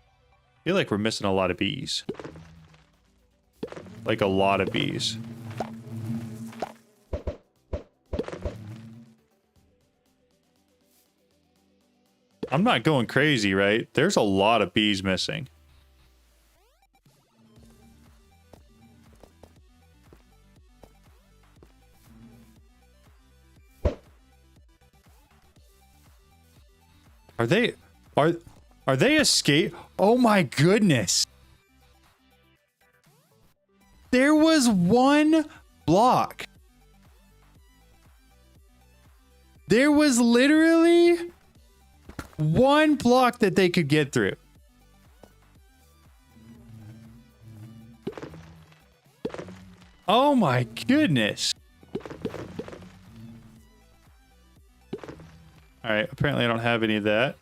I feel like we're missing a lot of bees. Like a lot of bees. I'm not going crazy, right? There's a lot of bees missing. Are they escape? Oh my goodness. There was one block There was literally one block that they could get through. Oh my goodness. All right, apparently I don't have any of that.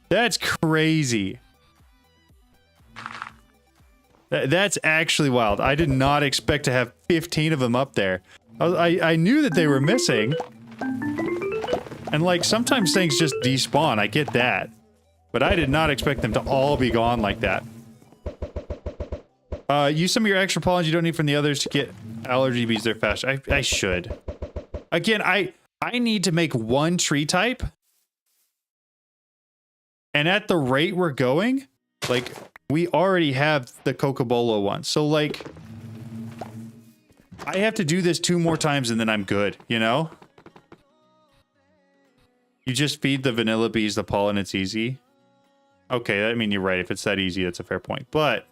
That's crazy. That's actually wild. I did not expect to have 15 of them up there. I knew that they were missing. And like, sometimes things just despawn. I get that. But I did not expect them to all be gone like that. Use some of your extra pollens you don't need from the others to get allergy bees there faster. I should. Again, I need to make one tree type. And at the rate we're going, like, we already have the Cocobolo one. So, like, I have to do this 2 more times and then I'm good, you know? You just feed the vanilla bees the pollen, it's easy. Okay, I mean, you're right. If it's that easy, that's a fair point. But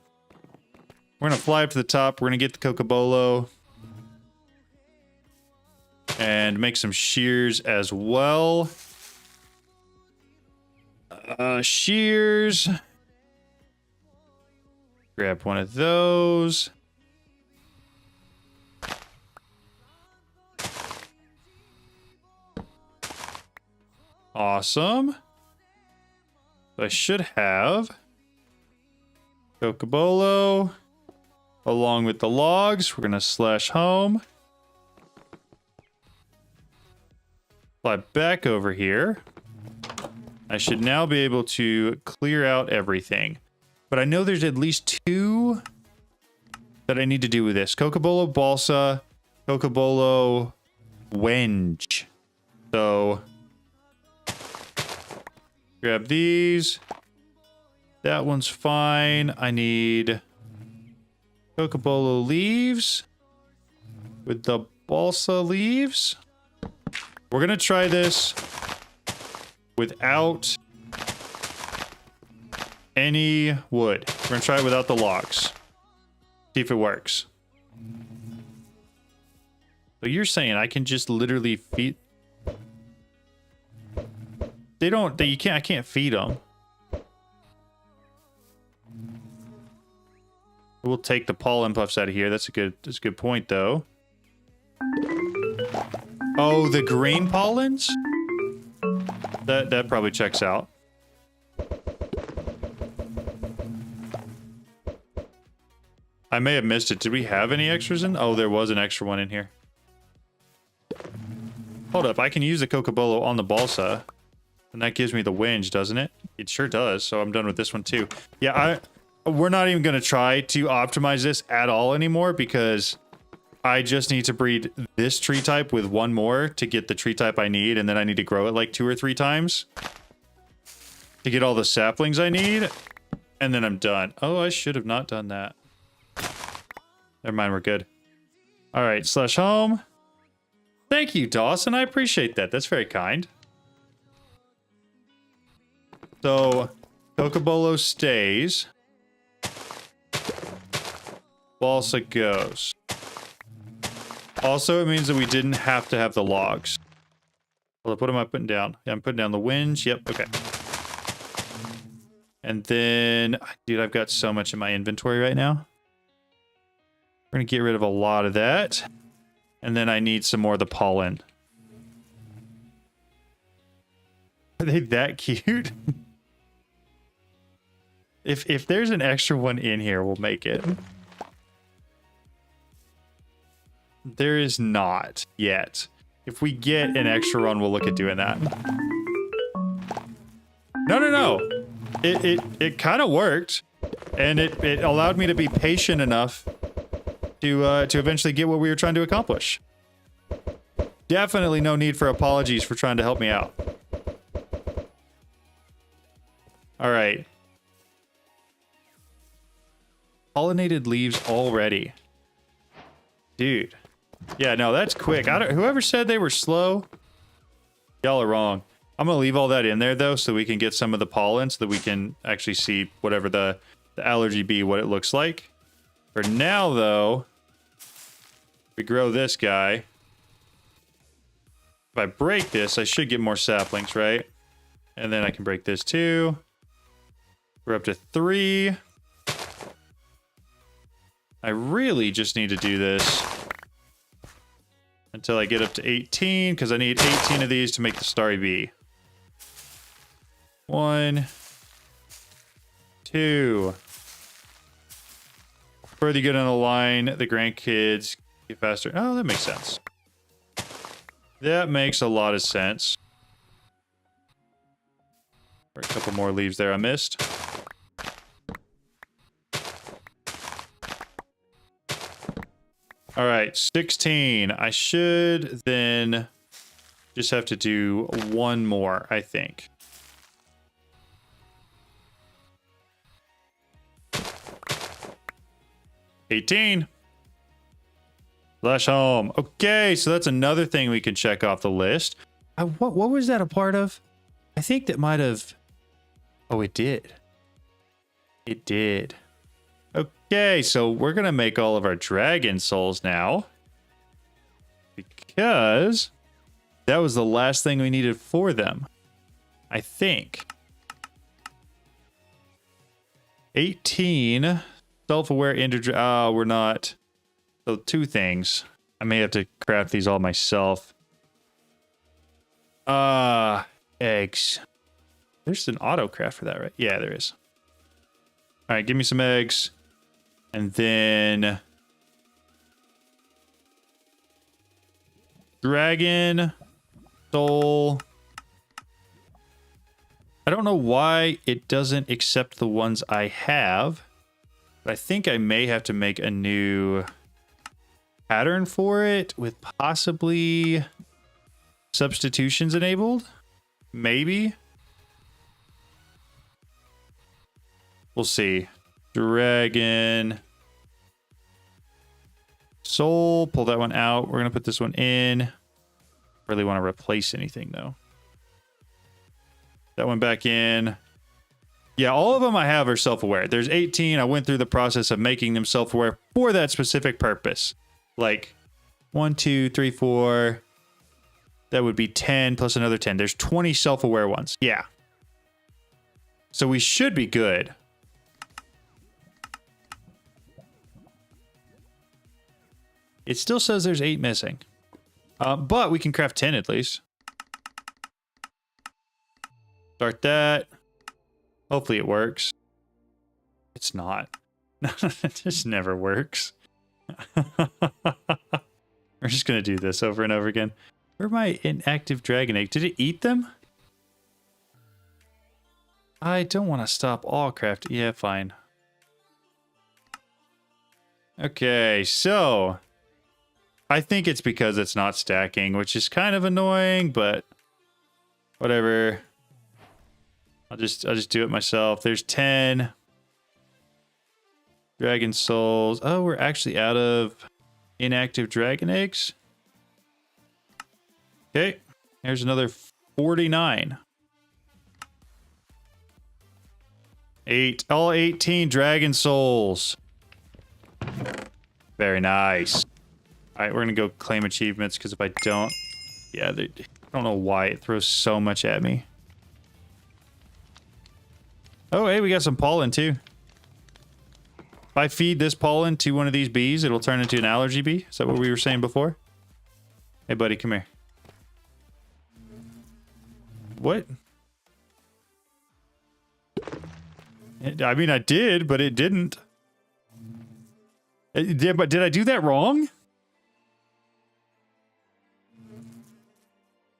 we're going to fly up to the top. We're going to get the Cocobolo. And make some shears as well. Shears. Grab one of those. Awesome. I should have Cocobolo along with the logs. We're going to slash home. Fly back over here. I should now be able to clear out everything. But I know there's at least 2 that I need to do with this. Cocobolo balsa, Cocobolo wenge. So grab these. That one's fine. I need Cocobolo leaves with the balsa leaves. We're gonna try this without any wood. We're gonna try it without the logs. See if it works. So you're saying I can just literally feed... I can't feed them. We'll take the pollen puffs out of here. That's a good point though. Oh, the green pollens? That probably checks out. I may have missed it. Did we have any extras in? Oh, there was an extra one in here. Hold up, I can use the Cocobolo on the balsa. And that gives me the whinge, doesn't it? It sure does, so I'm done with this one too. Yeah, we're not even going to try to optimize this at all anymore because I just need to breed this tree type with 1 more to get the tree type I need, and then I need to grow it like 2 or 3 times to get all the saplings I need, and then I'm done. Oh, I should have not done that. Never mind, we're good. All right, slash home. Thank you, Dawson. I appreciate that. That's very kind. So, Cocobolo stays. Balsa goes. Also, it means that we didn't have to have the logs. Hold up, what am I putting down? Yeah, I'm putting down the winch. Yep, okay. And then, dude, I've got so much in my inventory right now. We're going to get rid of a lot of that. And then I need some more of the pollen. Are they that cute? If there's an extra one in here, we'll make it. There is not yet. If we get an extra one, we'll look at doing that. No. It kind of worked. And it allowed me to be patient enough to eventually get what we were trying to accomplish. Definitely no need for apologies for trying to help me out. All right. Pollinated leaves already. Dude. Yeah, no, that's quick. Whoever said they were slow, y'all are wrong. I'm going to leave all that in there, though, so we can get some of the pollen so that we can actually see whatever the allergy bee, what it looks like. For now, though, we grow this guy. If I break this, I should get more saplings, right? And then I can break this too. We're up to 3. I really just need to do this until I get up to 18, because I need 18 of these to make the starry bee. 1, 2. Further you get on the line, the grandkids get faster. Oh, that makes sense. That makes a lot of sense. A couple more leaves there I missed. All right, 16. I should then just have to do one more, I think. $18. Flash home. Okay, so that's another thing we can check off the list. What was that a part of? I think that might have... Oh, it did. It did. Okay, so we're going to make all of our dragon souls now. Because that was the last thing we needed for them. I think. 18. Self-aware ender... Oh, we're not... So 2 things. I may have to craft these all myself. Eggs. There's an auto craft for that, right? Yeah, there is. All right, give me some eggs. And then... Dragon. Soul. I don't know why it doesn't accept the ones I have. But I think I may have to make a new pattern for it with possibly substitutions enabled. Maybe. We'll see. Dragon. Soul. Pull that one out. We're going to put this one in. Really want to replace anything though. That one back in. Yeah, all of them I have are self-aware. There's 18. I went through the process of making them self-aware for that specific purpose. Like 1, 2, 3, 4. That would be 10 plus another 10. There's 20 self-aware ones. Yeah. So we should be good. It still says there's 8 missing. But we can craft 10 at least. Start that. Hopefully it works. It's not. It just never works. We're just going to do this over and over again. Where are my inactive dragon egg? Did it eat them? I don't want to stop all craft. Yeah, fine. Okay, so... I think it's because it's not stacking, which is kind of annoying, but... Whatever. I'll just do it myself. There's 10. Dragon souls. Oh, we're actually out of inactive dragon eggs. Okay. Here's another 49. 8. All 18 dragon souls. Very nice. All right, we're going to go claim achievements because if I don't... Yeah, I don't know why it throws so much at me. Oh, hey, we got some pollen too. If I feed this pollen to one of these bees, it'll turn into an allergy bee. Is that what we were saying before? Hey, buddy, come here. What? I mean, I did, but it didn't. But did I do that wrong?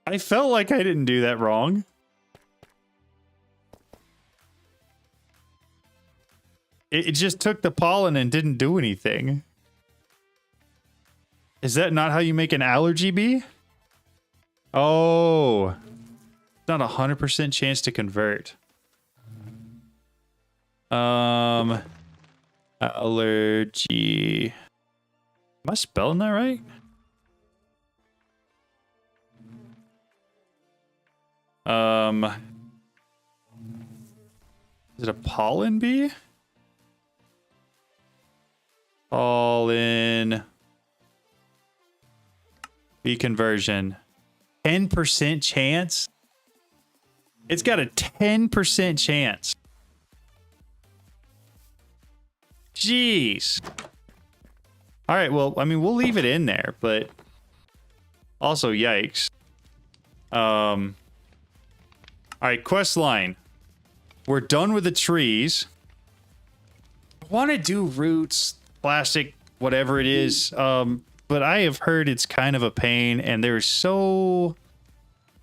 I felt like I didn't do that wrong. It just took the pollen and didn't do anything. Is that not how you make an allergy bee? Oh. Not 100% chance to convert. Allergy. Am I spelling that right? Is it a pollen bee? Pollen bee conversion. 10% chance? It's got a 10% chance. Jeez. All right, well, I mean, we'll leave it in there, but also, yikes. All right, quest line. We're done with the trees. I want to do roots, plastic, whatever it is, but I have heard it's kind of a pain, and there's so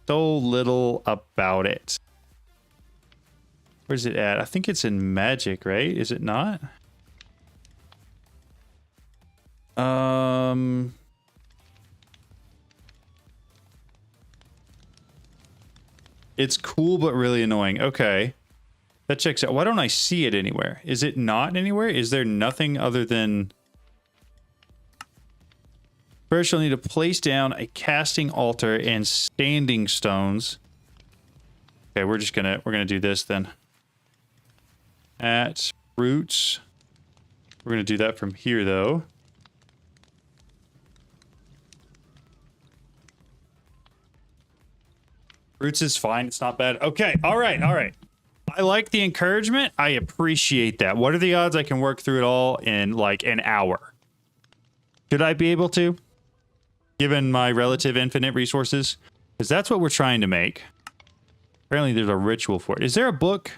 little about it. Where's it at? I think it's in magic, right? Is it not? It's cool, but really annoying. Okay. That checks out. Why don't I see it anywhere? Is it not anywhere? Is there nothing other than... First, you'll need to place down a casting altar and standing stones. Okay, we're gonna do this then. At roots. We're gonna do that from here though. Roots is fine. It's not bad. Okay. All right. All right. I like the encouragement. I appreciate that. What are the odds I can work through it all in like an hour? Should I be able to? Given my relative infinite resources? Because that's what we're trying to make. Apparently there's a ritual for it. Is there a book?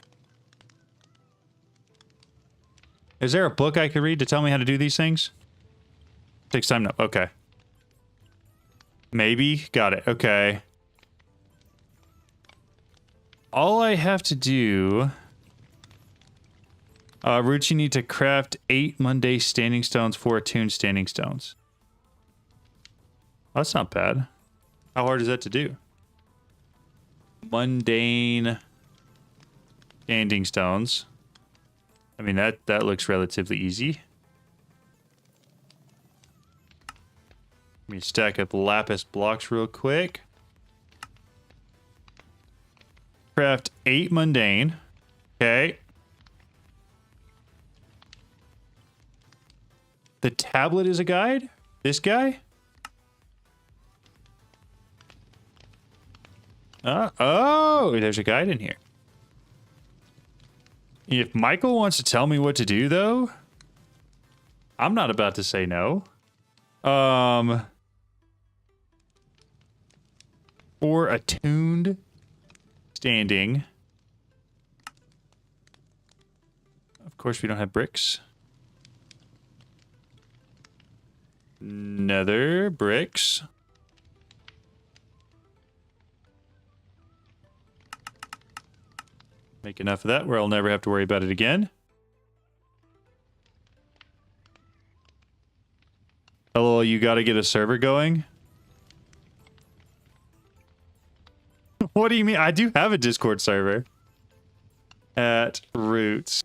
Is there a book I could read to tell me how to do these things? Takes time. No. Okay. Maybe. Got it. Okay. All I have to do... roots, you need to craft 8 Monday standing stones, 4 attuned standing stones. Oh, that's not bad. How hard is that to do? Mundane standing stones. I mean, that looks relatively easy. Let me stack up lapis blocks real quick. Craft 8 mundane. Okay. The tablet is a guide? This guy? Oh, there's a guide in here. If Michael wants to tell me what to do, though, I'm not about to say no. For attuned standing. Of course, we don't have bricks. Nether bricks. Make enough of that where I'll never have to worry about it again. Hello, you gotta get a server going? What do you mean? I do have a Discord server. At roots.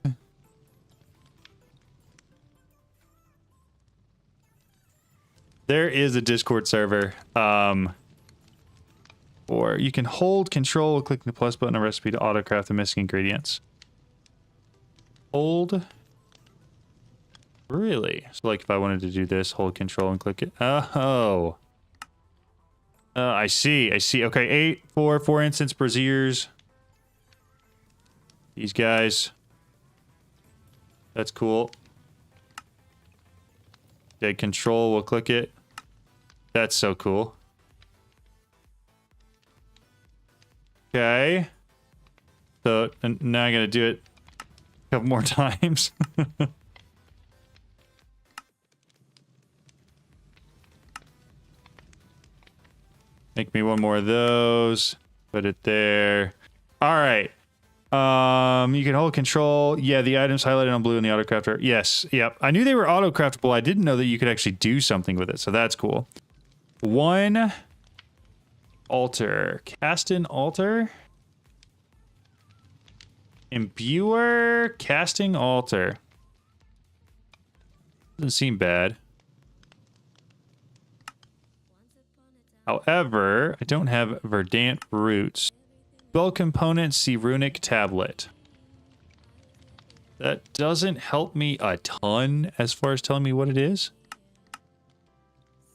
There is a Discord server. Or you can hold control, clicking the plus button on a recipe to autocraft the missing ingredients. Hold. Really? So like if I wanted to do this, hold control and click it. Oh. I see. I see. Okay, 4 instance braziers. These guys. That's cool. Okay, control, we'll click it. That's so cool. Okay. So and now I gotta do it a couple more times. Make me one more of those. Put it there. All right. You can hold control. Yeah, the items highlighted on blue in the autocrafter. Yes. Yep. I knew they were autocraftable. I didn't know that you could actually do something with it. So that's cool. 1 altar. Cast an altar. Imbuer. Casting altar. Doesn't seem bad. However, I don't have verdant roots. Spell components, see runic tablet. That doesn't help me a ton as far as telling me what it is.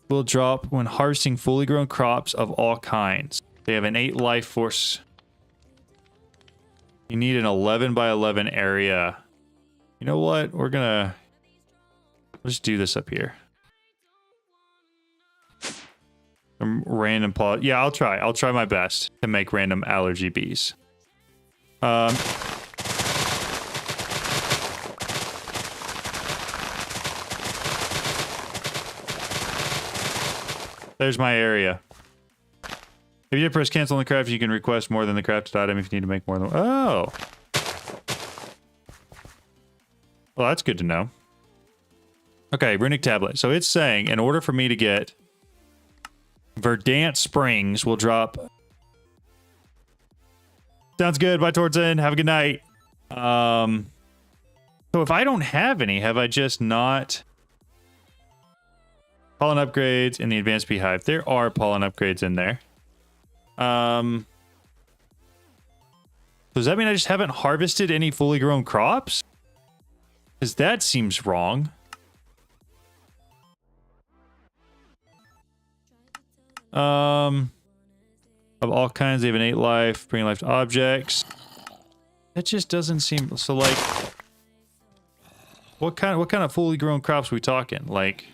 will drop when harvesting fully grown crops of all kinds. They have an 8 life force. You need an 11 by 11 area. You know what? Let's do this up here. Some random pollen. Yeah, I'll try. I'll try my best to make random allergy bees. There's my area. If you press cancel on the craft, you can request more than the crafted item if you need to make more than... Oh! Well, that's good to know. Okay, runic tablet. So it's saying, in order for me to get Verdant Springs, will drop... Sounds good. Bye, Tortzen. Have a good night. So if I don't have any, have I just not... Pollen upgrades in the advanced beehive. There are pollen upgrades in there. Does that mean I just haven't harvested any fully grown crops? Because that seems wrong. Of all kinds, they have an 8 life, bring life to objects. That just doesn't seem so. Like, what kind of fully grown crops are we talking? Like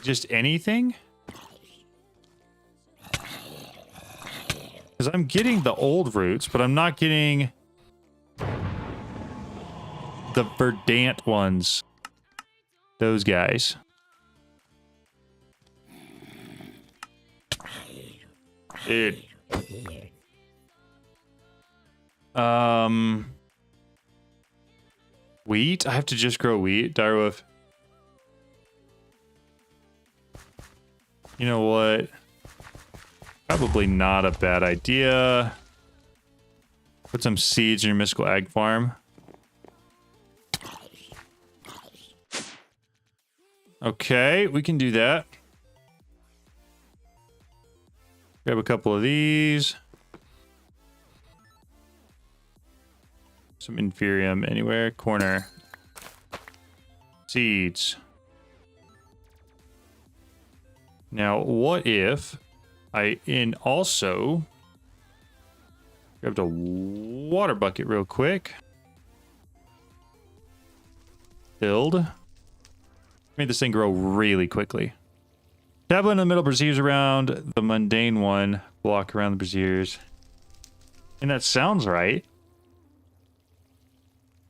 just anything? Because I'm getting the old roots, but I'm not getting the verdant ones. Those guys. Dude. Wheat? I have to just grow wheat? Direwolf. You know what? Probably not a bad idea. Put some seeds in your mystical ag farm. Okay, we can do that. Grab a couple of these. Some inferium anywhere. Corner. Seeds. Now, what if I also grabbed a water bucket real quick. Build. Made this thing grow really quickly. Tablet in the middle, braziers around the mundane one. Block around the braziers. And that sounds right.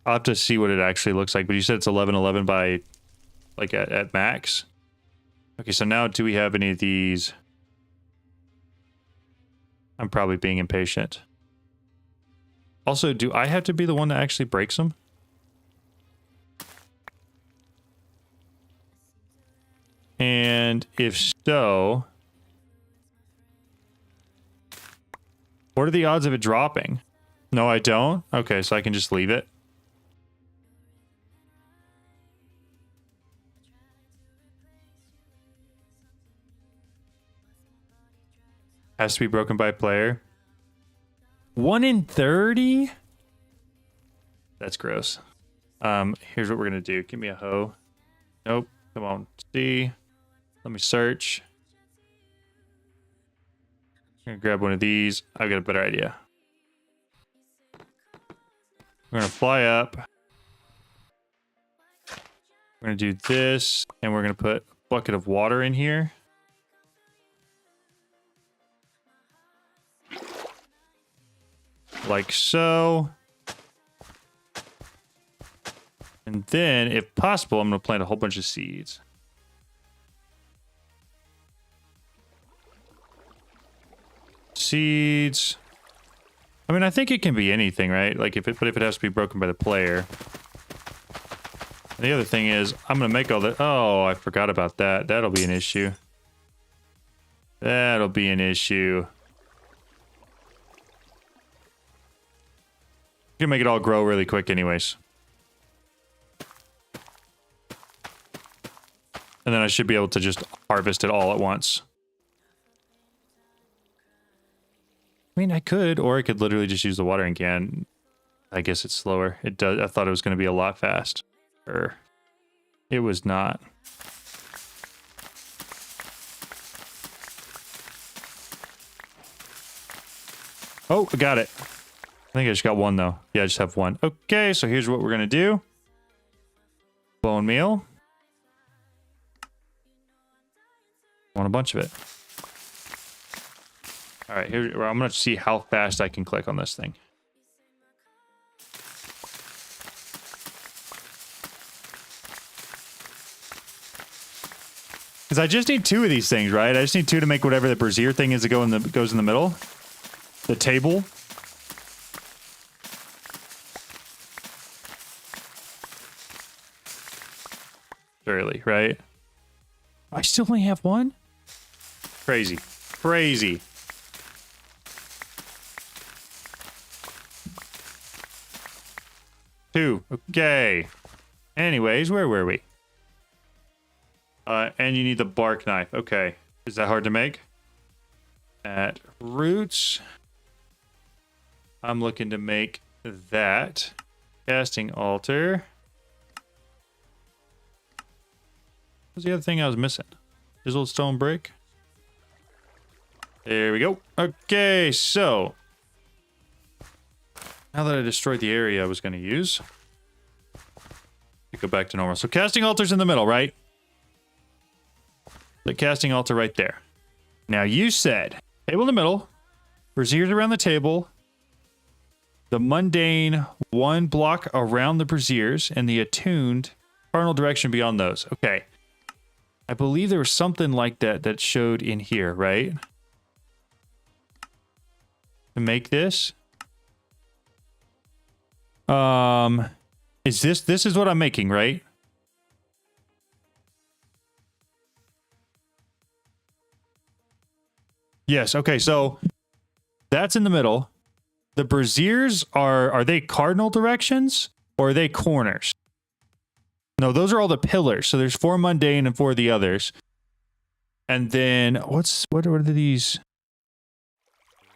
I'll have to see what it actually looks like. But you said it's 1111 by, like, at max. Okay, so now do we have any of these? I'm probably being impatient. Also, do I have to be the one that actually breaks them? And if so, what are the odds of it dropping? No, I don't? Okay, so I can just leave it. Has to be broken by a player. 1 in 30? That's gross. Here's what we're gonna do. Give me a hoe. Nope. Come on. C. Let me search. I'm gonna grab one of these. I've got a better idea. We're gonna fly up. We're gonna do this, and we're gonna put a bucket of water in here. Like so. And then, if possible, I'm going to plant a whole bunch of seeds. Seeds. I mean, I think it can be anything, right? Like, if it has to be broken by the player. And the other thing is, I'm going to make all the... Oh, I forgot about that. That'll be an issue. That'll be an issue. You can make it all grow really quick anyways. And then I should be able to just harvest it all at once. I mean, I could, or I could literally just use the watering can. I guess it's slower. It does. I thought it was going to be a lot faster. It was not. Oh, I got it. I think I just got one, though. Yeah, I just have one. Okay, so here's what we're going to do. Bone meal. I want a bunch of it. All right, here I'm going to see how fast I can click on this thing. Because I just need 2 of these things, right? I just need 2 to make whatever the brazier thing is that goes in the middle. The table. Surely, right? I still only have 1? Crazy. Crazy. Two. Okay. Anyways, where were we? And you need the bark knife. Okay. Is that hard to make? At roots. I'm looking to make that. Casting altar. What's the other thing I was missing? Chiseled stone brick. There we go. Okay, so. Now that I destroyed the area I was going to use. Go back to normal. So casting altar's in the middle, right? The casting altar right there. Now you said table in the middle, braziers around the table, the mundane 1 block around the braziers, and the attuned cardinal direction beyond those. Okay. I believe there was something like that that showed in here, right? To make this. Is this is what I'm making, right? Yes, okay, so that's in the middle. The braziers are they cardinal directions or are they corners? No, those are all the pillars. So there's 4 mundane and 4 of the others. And then what are these?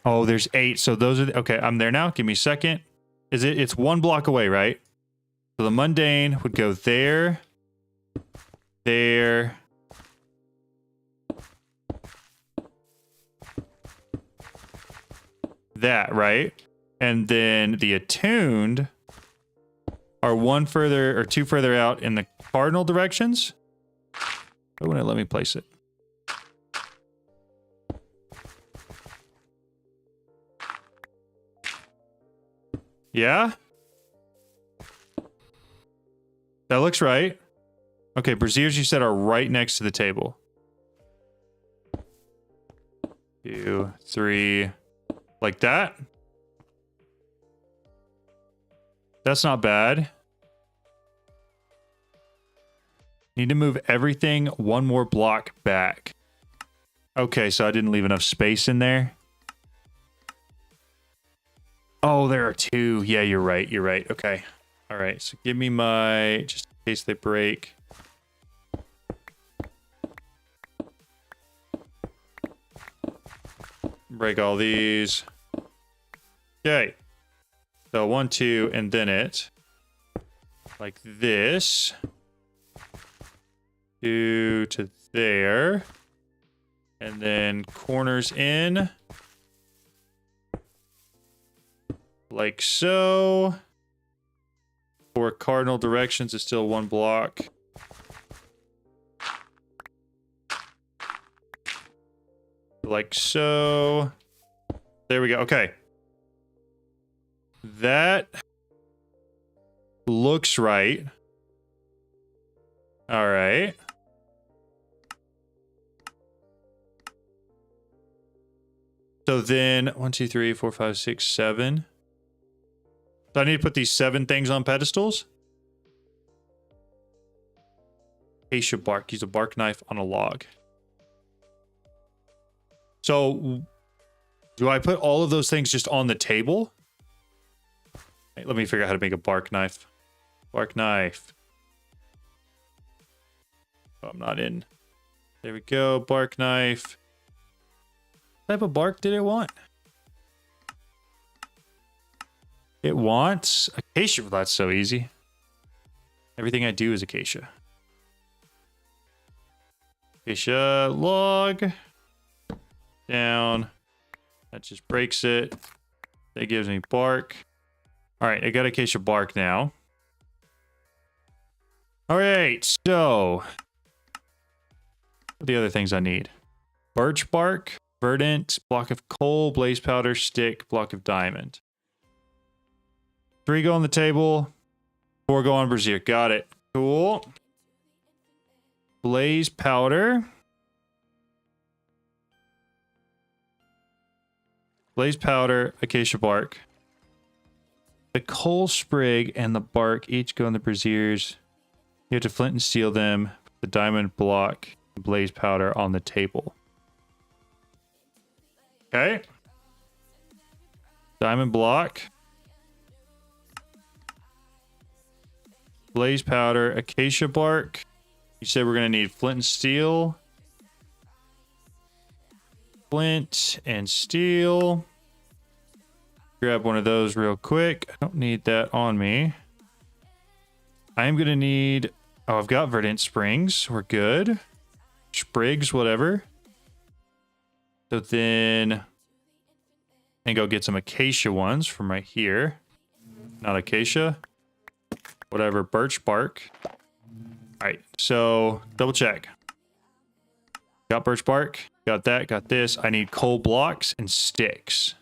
Oh, there's 8. So those are okay, I'm there now. Give me a second. It's 1 block away, right? So the mundane would go there. There. That, right? And then the attuned are 1 further or 2 further out in the cardinal directions. Oh, wouldn't it let me place it? Yeah? That looks right. Okay, braziers you said are right next to the table. 2, 3... Like that? That's not bad. Need to move everything 1 more block back. Okay, so I didn't leave enough space in there. Oh, there are 2. Yeah, you're right. You're right. Okay. All right, so give me my... Just in case they break. Break all these. Okay. So 1, 2, and then it. Like this. 2 to there. And then corners in. Like so. 4 cardinal directions is still 1 block. Like so. There we go. Okay. That looks right. All right. So then 1, 2, 3, 4, 5, 6, 7. So I need to put these 7 things on pedestals. Acacia bark. Use a bark knife on a log. So do I put all of those things just on the table? Hey, let me figure out how to make a bark knife. Bark knife. Oh, I'm not in. There we go. Bark knife. What type of bark did it want? It wants acacia. Well, that's so easy. Everything I do is acacia. Acacia log. Down. That just breaks it. That gives me bark. All right, I got acacia bark now. All right, so what are the other things I need? Birch bark, verdant, block of coal, blaze powder, stick, block of diamond. 3 go on the table. 4 go on brazier. Got it. Cool. Blaze powder. Blaze powder, acacia bark. The coal sprig and the bark each go in the braziers. You have to flint and steel them. The diamond block, blaze powder on the table. Okay. Diamond block. Blaze powder, acacia bark. You said we're going to need flint and steel. Flint and steel. Grab one of those real quick. I don't need that on me. I am going to need... Oh, I've got verdant springs. We're good. Sprigs, whatever. So then... And go get some acacia ones from right here. Not acacia. Whatever, birch bark. Alright, so double check. Got birch bark. Got that, got this. I need coal blocks and sticks.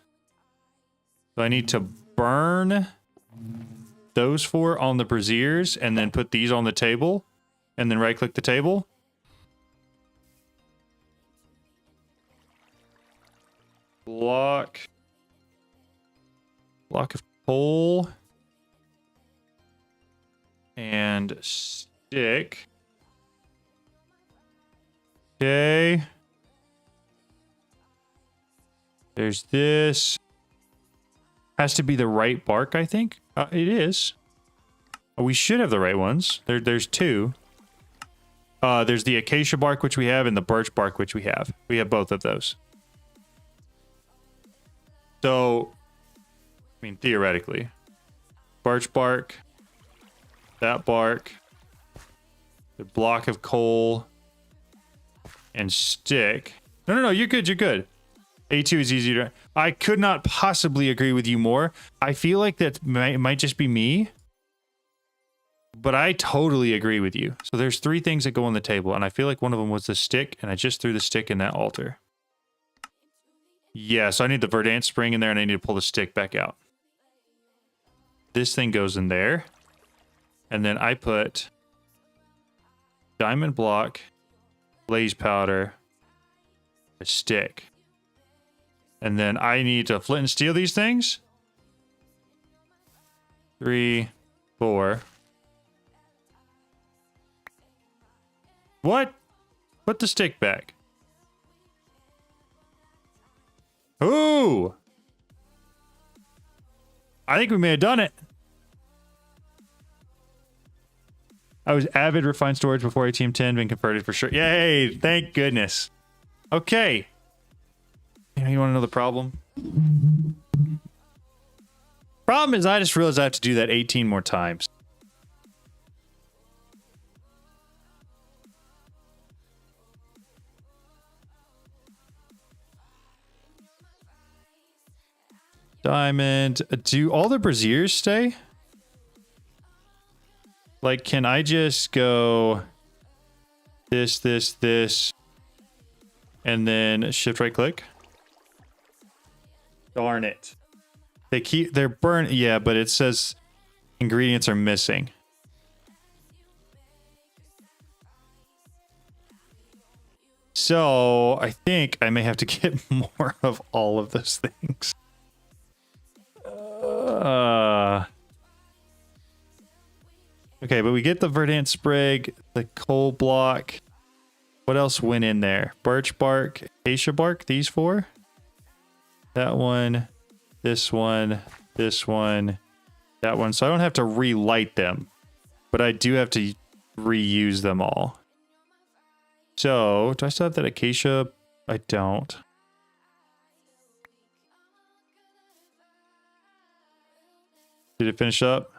So I need to burn those 4 on the braziers and then put these on the table. And then right click the table. Block of coal. And stick. Okay. There's this. Has to be the right bark, I think. It is. Oh, we should have the right ones. There's 2. There's the acacia bark, which we have, and the birch bark, which we have. We have both of those. So, I mean, theoretically. Birch bark. That bark. The block of coal. And stick. No, you're good, you're good. A2 is easier to... I could not possibly agree with you more. I feel like that might just be me. But I totally agree with you. So there's 3 things that go on the table, and I feel like one of them was the stick, and I just threw the stick in that altar. Yeah, so I need the verdant spring in there, and I need to pull the stick back out. This thing goes in there. And then I put diamond block, blaze powder, a stick. And then I need to flint and steel these things. 3, 4. What? Put the stick back. Ooh! I think we may have done it. I was avid refined storage before ATM10 been converted for sure. Yay! Thank goodness. Okay. You want to know the problem? Problem is I just realized I have to do that 18 more times. Diamond. Do all the braziers stay? Like, can I just go this, and then shift right click? Darn it. They're burnt. Yeah, but it says ingredients are missing. So I think I may have to get more of all of those things. Okay, but we get the verdant sprig, the coal block. What else went in there? Birch bark, acacia bark, these 4. That one, this one, this one, that one. So I don't have to relight them, but I do have to reuse them all. So, do I still have that acacia? I don't. Did it finish up?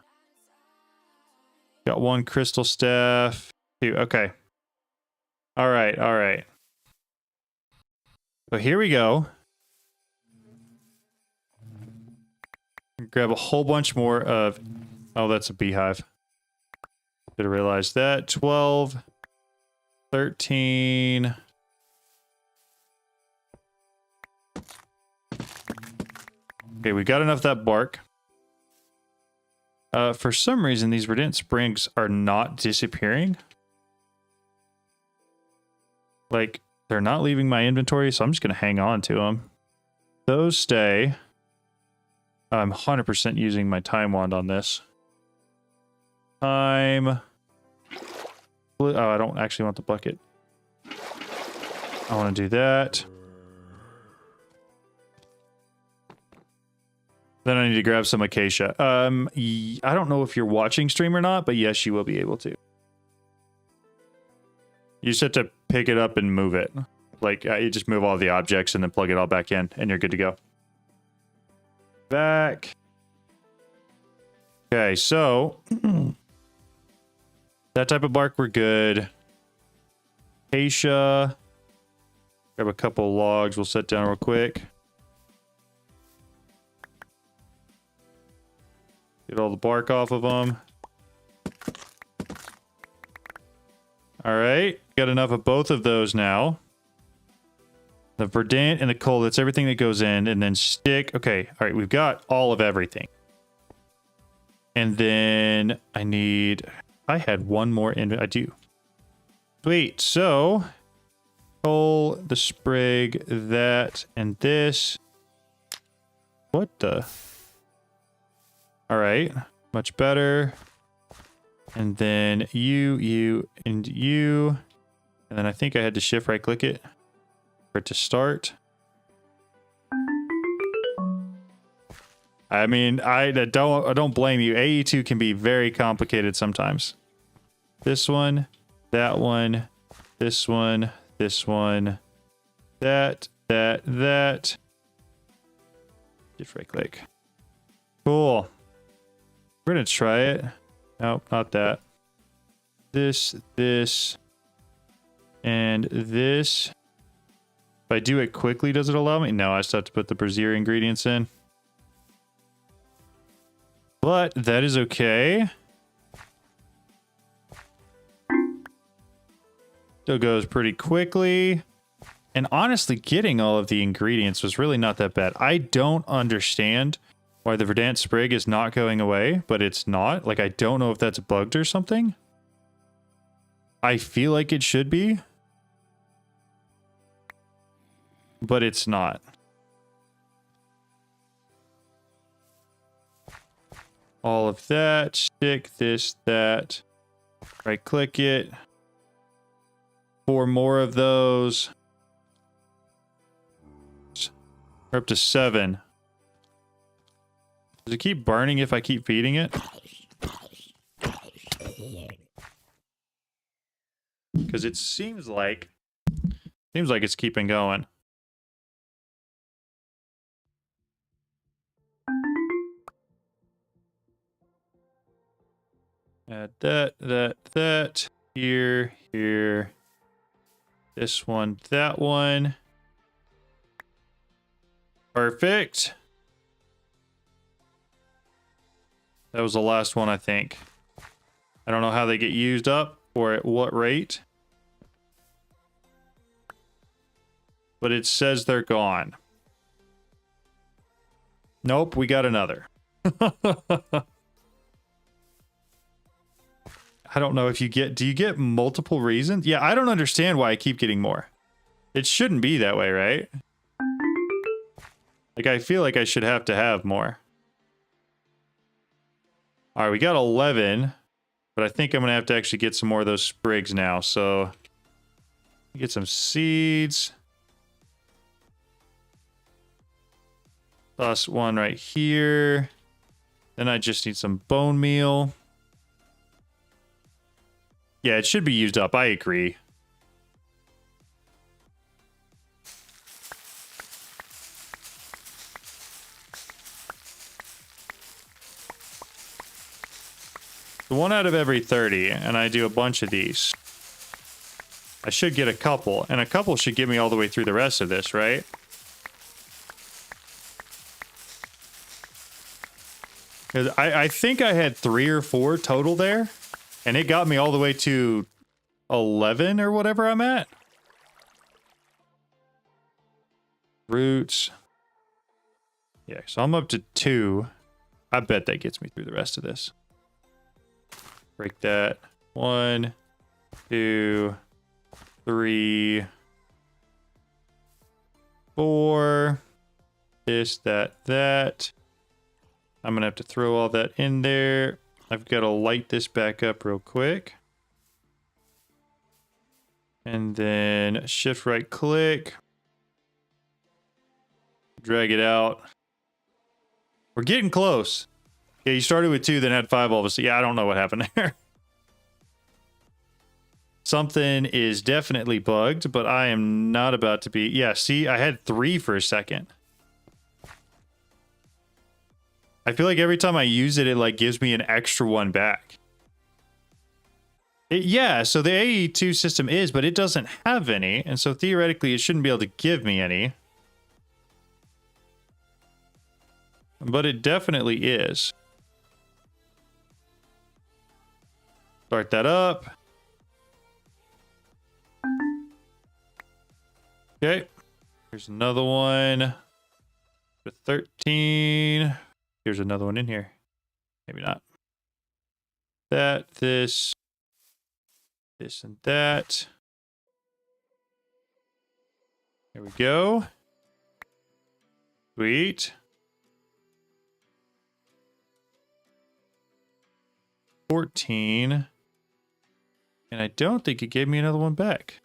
Got 1 crystal staff. 2. Okay. All right. All right. So here we go. Grab a whole bunch more of... Oh, that's a beehive. Should have realized that. 12, 13... Okay, we got enough of that bark. For some reason, these verdant sprigs are not disappearing. Like, they're not leaving my inventory, so I'm just going to hang on to them. Those stay. I'm 100% using my time wand on this. Time. Oh, I don't actually want the bucket. I want to do that. Then I need to grab some acacia. I don't know if you're watching stream or not, but yes, you will be able to. You just have to pick it up and move it. Like, you just move all the objects and then plug it all back in, and you're good to go. Back. Okay, so... that type of bark, we're good. Acacia. Grab a couple logs. We'll set down real quick. Get all the bark off of them. All right. Got enough of both of those now. The verdant and the coal, that's everything that goes in. And then stick. Okay. All right. We've got all of everything. And then I need... I had one more in... I do. Sweet. So... coal, the sprig, that, and this. What the... All right, much better. And then you, and you. And then I think I had to shift right click it for it to start. I mean, I don't blame you. AE2 can be very complicated sometimes. This one, that one, this one, this one, that. Shift right click. Cool. We're gonna try it. Nope, not that. This, and this. If I do it quickly, does it allow me? No, I still have to put the brazier ingredients in. But that is okay. Still goes pretty quickly. And honestly, getting all of the ingredients was really not that bad. I don't understand why the verdant sprig is not going away, but it's not. Like, I don't know if that's bugged or something. I feel like it should be, but it's not. All of that, stick this, that, right click it. 4 more of those. We're up to 7. Does it keep burning if I keep feeding it? Because it seems like it's keeping going. Add that. Here. This one, that one. Perfect. That was the last one, I think. I don't know how they get used up or at what rate. But it says they're gone. Nope, we got another. I don't know if you get... Do you get multiple reasons? Yeah, I don't understand why I keep getting more. It shouldn't be that way, right? Like, I feel like I should have to have more. Alright, we got 11. But I think I'm going to have to actually get some more of those sprigs now. So, get some seeds. Plus one right here. Then I just need some bone meal. Yeah, it should be used up. I agree. So 1 out of every 30, and I do a bunch of these. I should get a couple, and a couple should get me all the way through the rest of this, right? 'Cause I think I had 3 or 4 total there, and it got me all the way to 11 or whatever I'm at. Roots. Yeah, so I'm up to 2. I bet that gets me through the rest of this. Break that. 1, 2, 3, 4. This, that. I'm gonna have to throw all that in there. I've got to light this back up real quick. And then shift right click. Drag it out. We're getting close. Yeah, you started with 2, then had 5 all of a sudden. Yeah, I don't know what happened there. Something is definitely bugged, but I am not about to be. Yeah, see, I had 3 for a second. I feel like every time I use it, it like gives me an extra 1 back. Yeah, so the AE2 system is, but it doesn't have any, and so theoretically it shouldn't be able to give me any. But it definitely is. Start that up. Okay. Here's another one. With 13. Here's another one in here. Maybe not. That, this, and that. There we go. Sweet. 14. And I don't think it gave me another one back.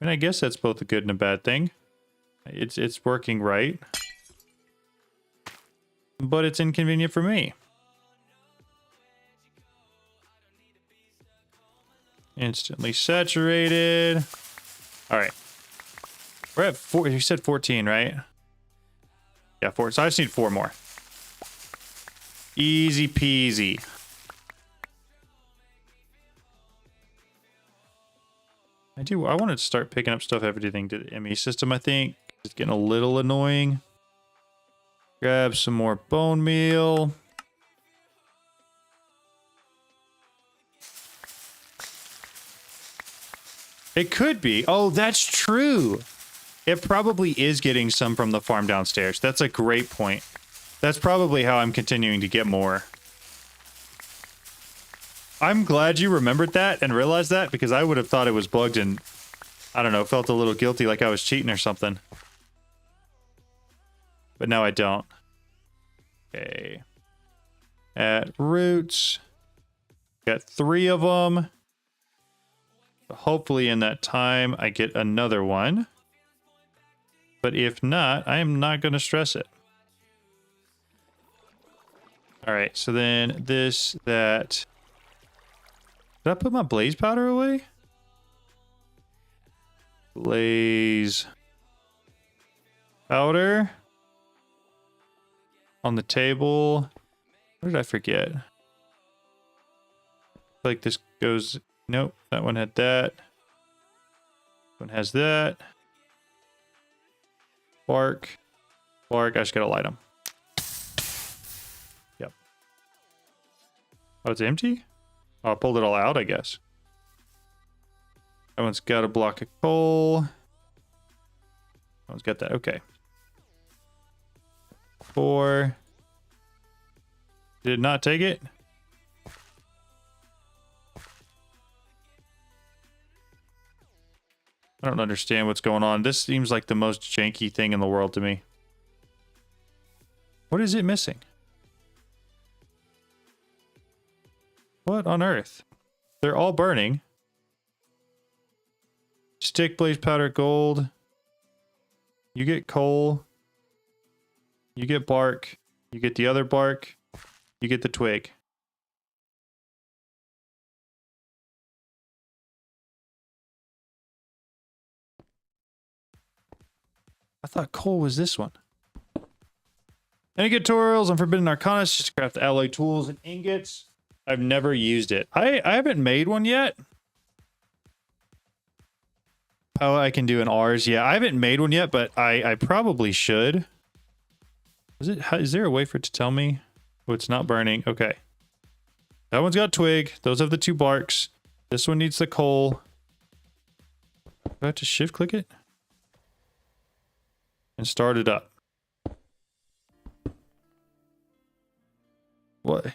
I mean, I guess that's both a good and a bad thing. It's working right. But it's inconvenient for me. Instantly saturated. All right. We're at 4. You said 14, right? Yeah, 4. So I just need 4 more. Easy peasy. I want to start picking up stuff everything to the ME system, I think. It's getting a little annoying. Grab some more bone meal. It could be. Oh, that's true. It probably is getting some from the farm downstairs. That's a great point. That's probably how I'm continuing to get more. I'm glad you remembered that and realized that, because I would have thought it was bugged and, I don't know, felt a little guilty like I was cheating or something. But now I don't. Okay. At roots. Got 3 of them. Hopefully in that time I get another one. But if not, I am not going to stress it. Alright, so then this, that. Did I put my blaze powder away? Blaze powder. On the table. What did I forget? Like this goes... Nope, that one had that. One has that. Bark. Bark, I just gotta light them. Yep. Oh, it's empty? Oh, I pulled it all out, I guess. That one's got a block of coal. That one's got that, okay. 4. Did it not take it? I don't understand what's going on. This seems like the most janky thing in the world to me. What is it missing? What on earth? They're all burning. Stick, blaze powder, gold. You get coal. You get bark. You get the other bark. You get the twig. I thought coal was this one. Any tutorials on Forbidden Arcanas? Just craft alloy tools and ingots. I've never used it. I haven't made one yet. Oh, I can do an R's. Yeah, I haven't made one yet, but I probably should. Is there a way for it to tell me? Oh, it's not burning. Okay. That one's got twig. Those have the 2 barks. This one needs the coal. Do I have to shift click it? And start it up. What?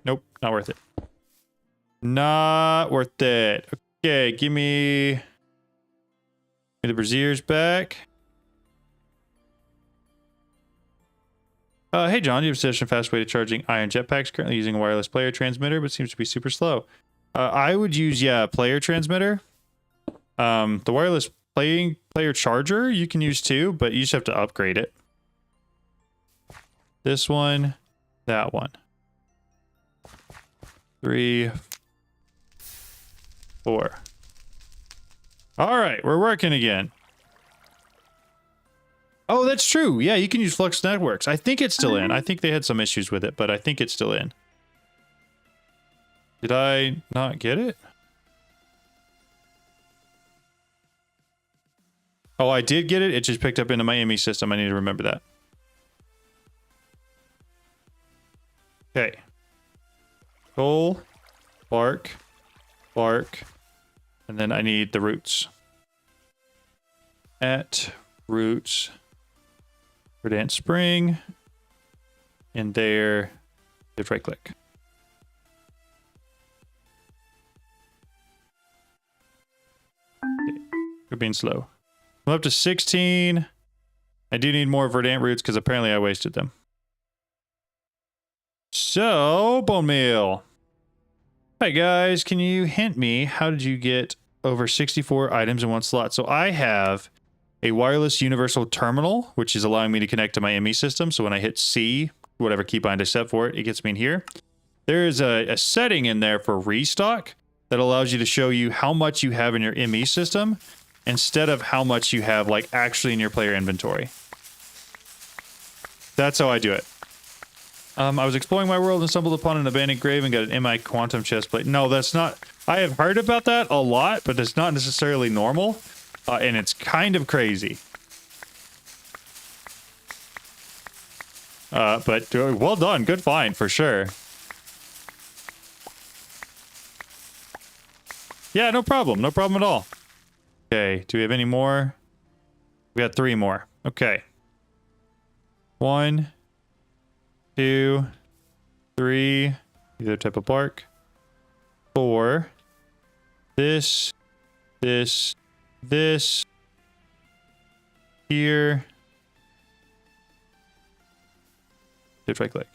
Nope, not worth it. Not worth it. Okay, give me the braziers back. Hey John, you have a suggestion fast way to charging iron jetpacks. Currently using a wireless player transmitter, but seems to be super slow. I would use, yeah, player transmitter. The wireless player charger you can use too, but you just have to upgrade it. This one, that one. 3, 4. All right, we're working again. Oh, that's true. Yeah, you can use Flux Networks. I think it's still in. I think they had some issues with it, but I think it's still in. Did I not get it? Oh, I did get it. It just picked up into my ME system. I need to remember that. Okay. Coal, bark, bark, and then I need the roots. At roots. Verdant Spring, and there, shift right click. Okay. We're being slow. I'm up to 16. I do need more verdant roots because apparently I wasted them. So, bone meal. Hi guys, can you hint me how did you get over 64 items in one slot? So I have a wireless universal terminal, which is allowing me to connect to my ME system. So when I hit C, whatever keybind I set for it, it gets me in here. There is a setting in there for restock that allows you to show you how much you have in your ME system instead of how much you have like actually in your player inventory. That's how I do it. I was exploring my world and stumbled upon an abandoned grave and got an MI quantum chest plate. No, that's not. I have heard about that a lot, but it's not necessarily normal. And it's kind of crazy. But well done. Good find, for sure. Yeah, no problem. No problem at all. Okay, do we have any more? We got 3 more. Okay. 1, 2, 3. Either type of bark. 4. This. Here. Shift right click.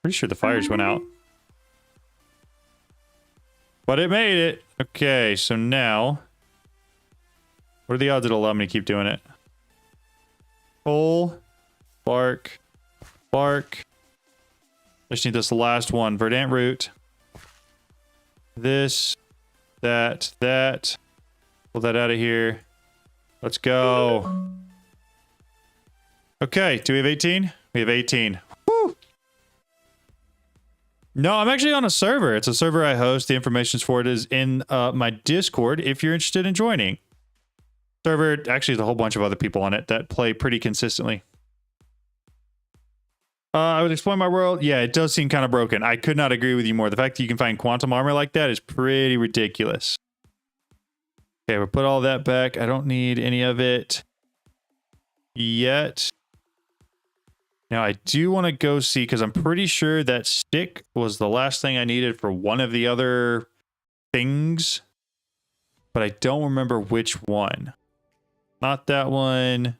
Pretty sure the fires went out. But it made it. Okay, so now, what are the odds it'll allow me to keep doing it? Coal, bark, bark. I just need this last one. Verdant root. This, that. Pull that out of here. Let's go. Okay, do we have 18? We have 18. Woo! No, I'm actually on a server. It's a server I host. The information for it is in my Discord if you're interested in joining. Server, actually, there's a whole bunch of other people on it that play pretty consistently. I was exploring my world. Yeah, it does seem kind of broken. I could not agree with you more. The fact that you can find quantum armor like that is pretty ridiculous. Okay, we'll put all that back. I don't need any of it yet. Now, I do want to go see, because I'm pretty sure that stick was the last thing I needed for one of the other things. But I don't remember which one. Not that one.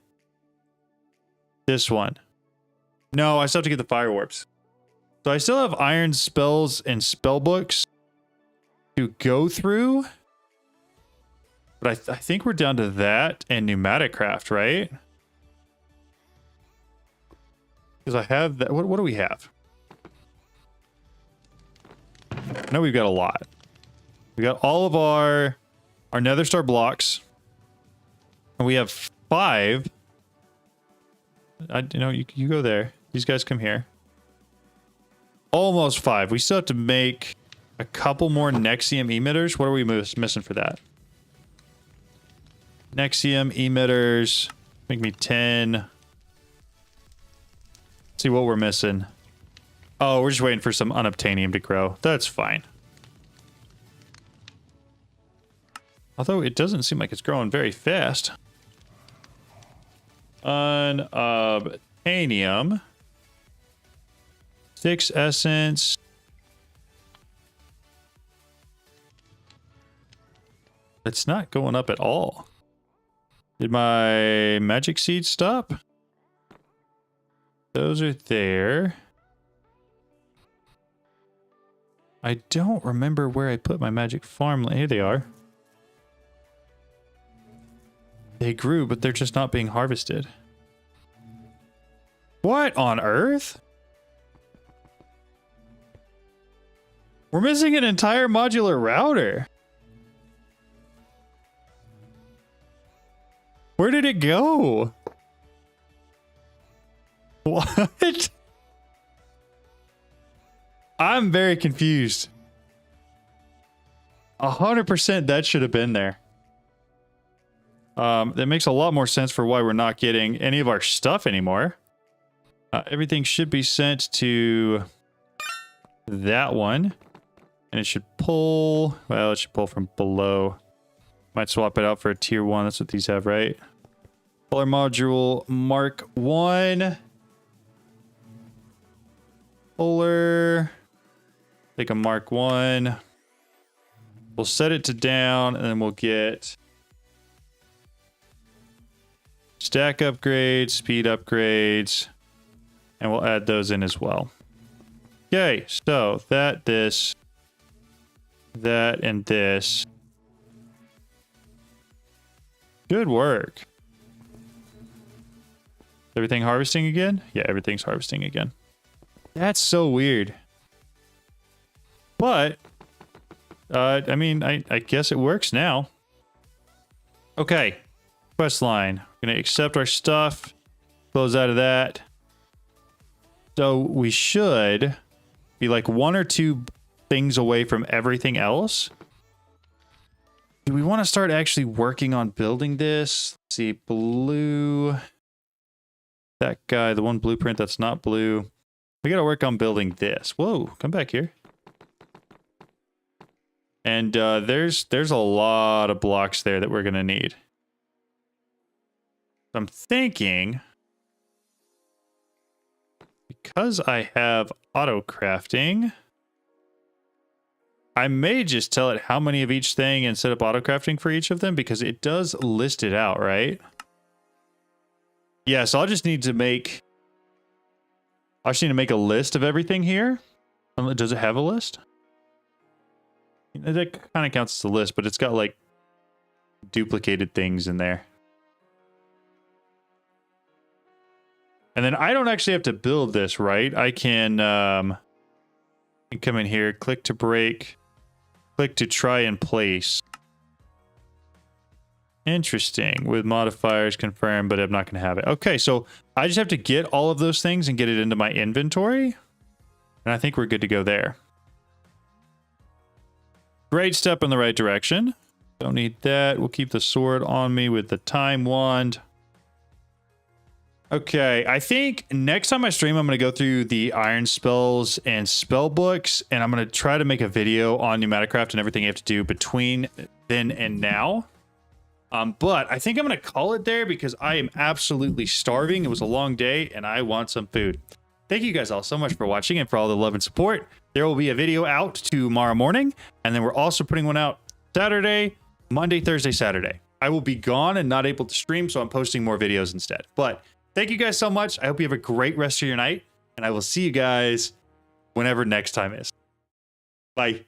This one. No, I still have to get the fire warps. So I still have iron spells and spell books to go through. But I think we're down to that and pneumatic craft, right? Because I have that. What do we have? I know we've got a lot. We got all of our nether star blocks. And we have 5. You go there. These guys come here. Almost 5. We still have to make a couple more Nexium emitters. What are we missing for that? Nexium emitters. Make me 10. Let's see what we're missing. Oh, we're just waiting for some unobtainium to grow. That's fine. Although it doesn't seem like it's growing very fast. Unobtainium. 6 essence. It's not going up at all. Did my magic seeds stop? Those are there. I don't remember where I put my magic farmland. Here they are. They grew, but they're just not being harvested. What on earth? We're missing an entire modular router. Where did it go? What? I'm very confused. 100% that should have been there. That makes a lot more sense for why we're not getting any of our stuff anymore. Everything should be sent to that one. And it should pull... Well, it should pull from below. Might swap it out for a tier 1. That's what these have, right? Polar module Mark 1. Polar. Take a Mark 1. We'll set it to down, and then we'll get stack upgrades, speed upgrades, and we'll add those in as well. Okay, so that, this, that, and this. Good work. Everything harvesting again? Yeah, everything's harvesting again. That's so weird. But, I mean, I guess it works now. Okay. Quest line. We're gonna accept our stuff. Close out of that. So we should be like 1 or 2 things away from everything else. Do we want to start actually working on building this? Let's see, blue. That guy, the one blueprint that's not blue. We got to work on building this. Whoa, come back here. And there's a lot of blocks there that we're going to need. I'm thinking, because I have auto crafting, I may just tell it how many of each thing and set up auto crafting for each of them, because it does list it out, right? Yeah, so I'll just need to make... I just need to make a list of everything here. Does it have a list? That kind of counts as a list, but it's got like duplicated things in there. And then I don't actually have to build this, right? I can come in here, click to break, click to try and place. Interesting. With modifiers confirmed, but I'm not going to have it. Okay, so I just have to get all of those things and get it into my inventory. And I think we're good to go there. Great step in the right direction. Don't need that. We'll keep the sword on me with the time wand. Okay, I think next time I stream, I'm going to go through the iron spells and spell books, and I'm going to try to make a video on Pneumaticraft and everything you have to do between then and now. But I think I'm going to call it there because I am absolutely starving. It was a long day, and I want some food. Thank you guys all so much for watching and for all the love and support. There will be a video out tomorrow morning, and then we're also putting one out Saturday, Monday, Thursday, Saturday. I will be gone and not able to stream, so I'm posting more videos instead. But thank you guys so much. I hope you have a great rest of your night, and I will see you guys whenever next time is. Bye.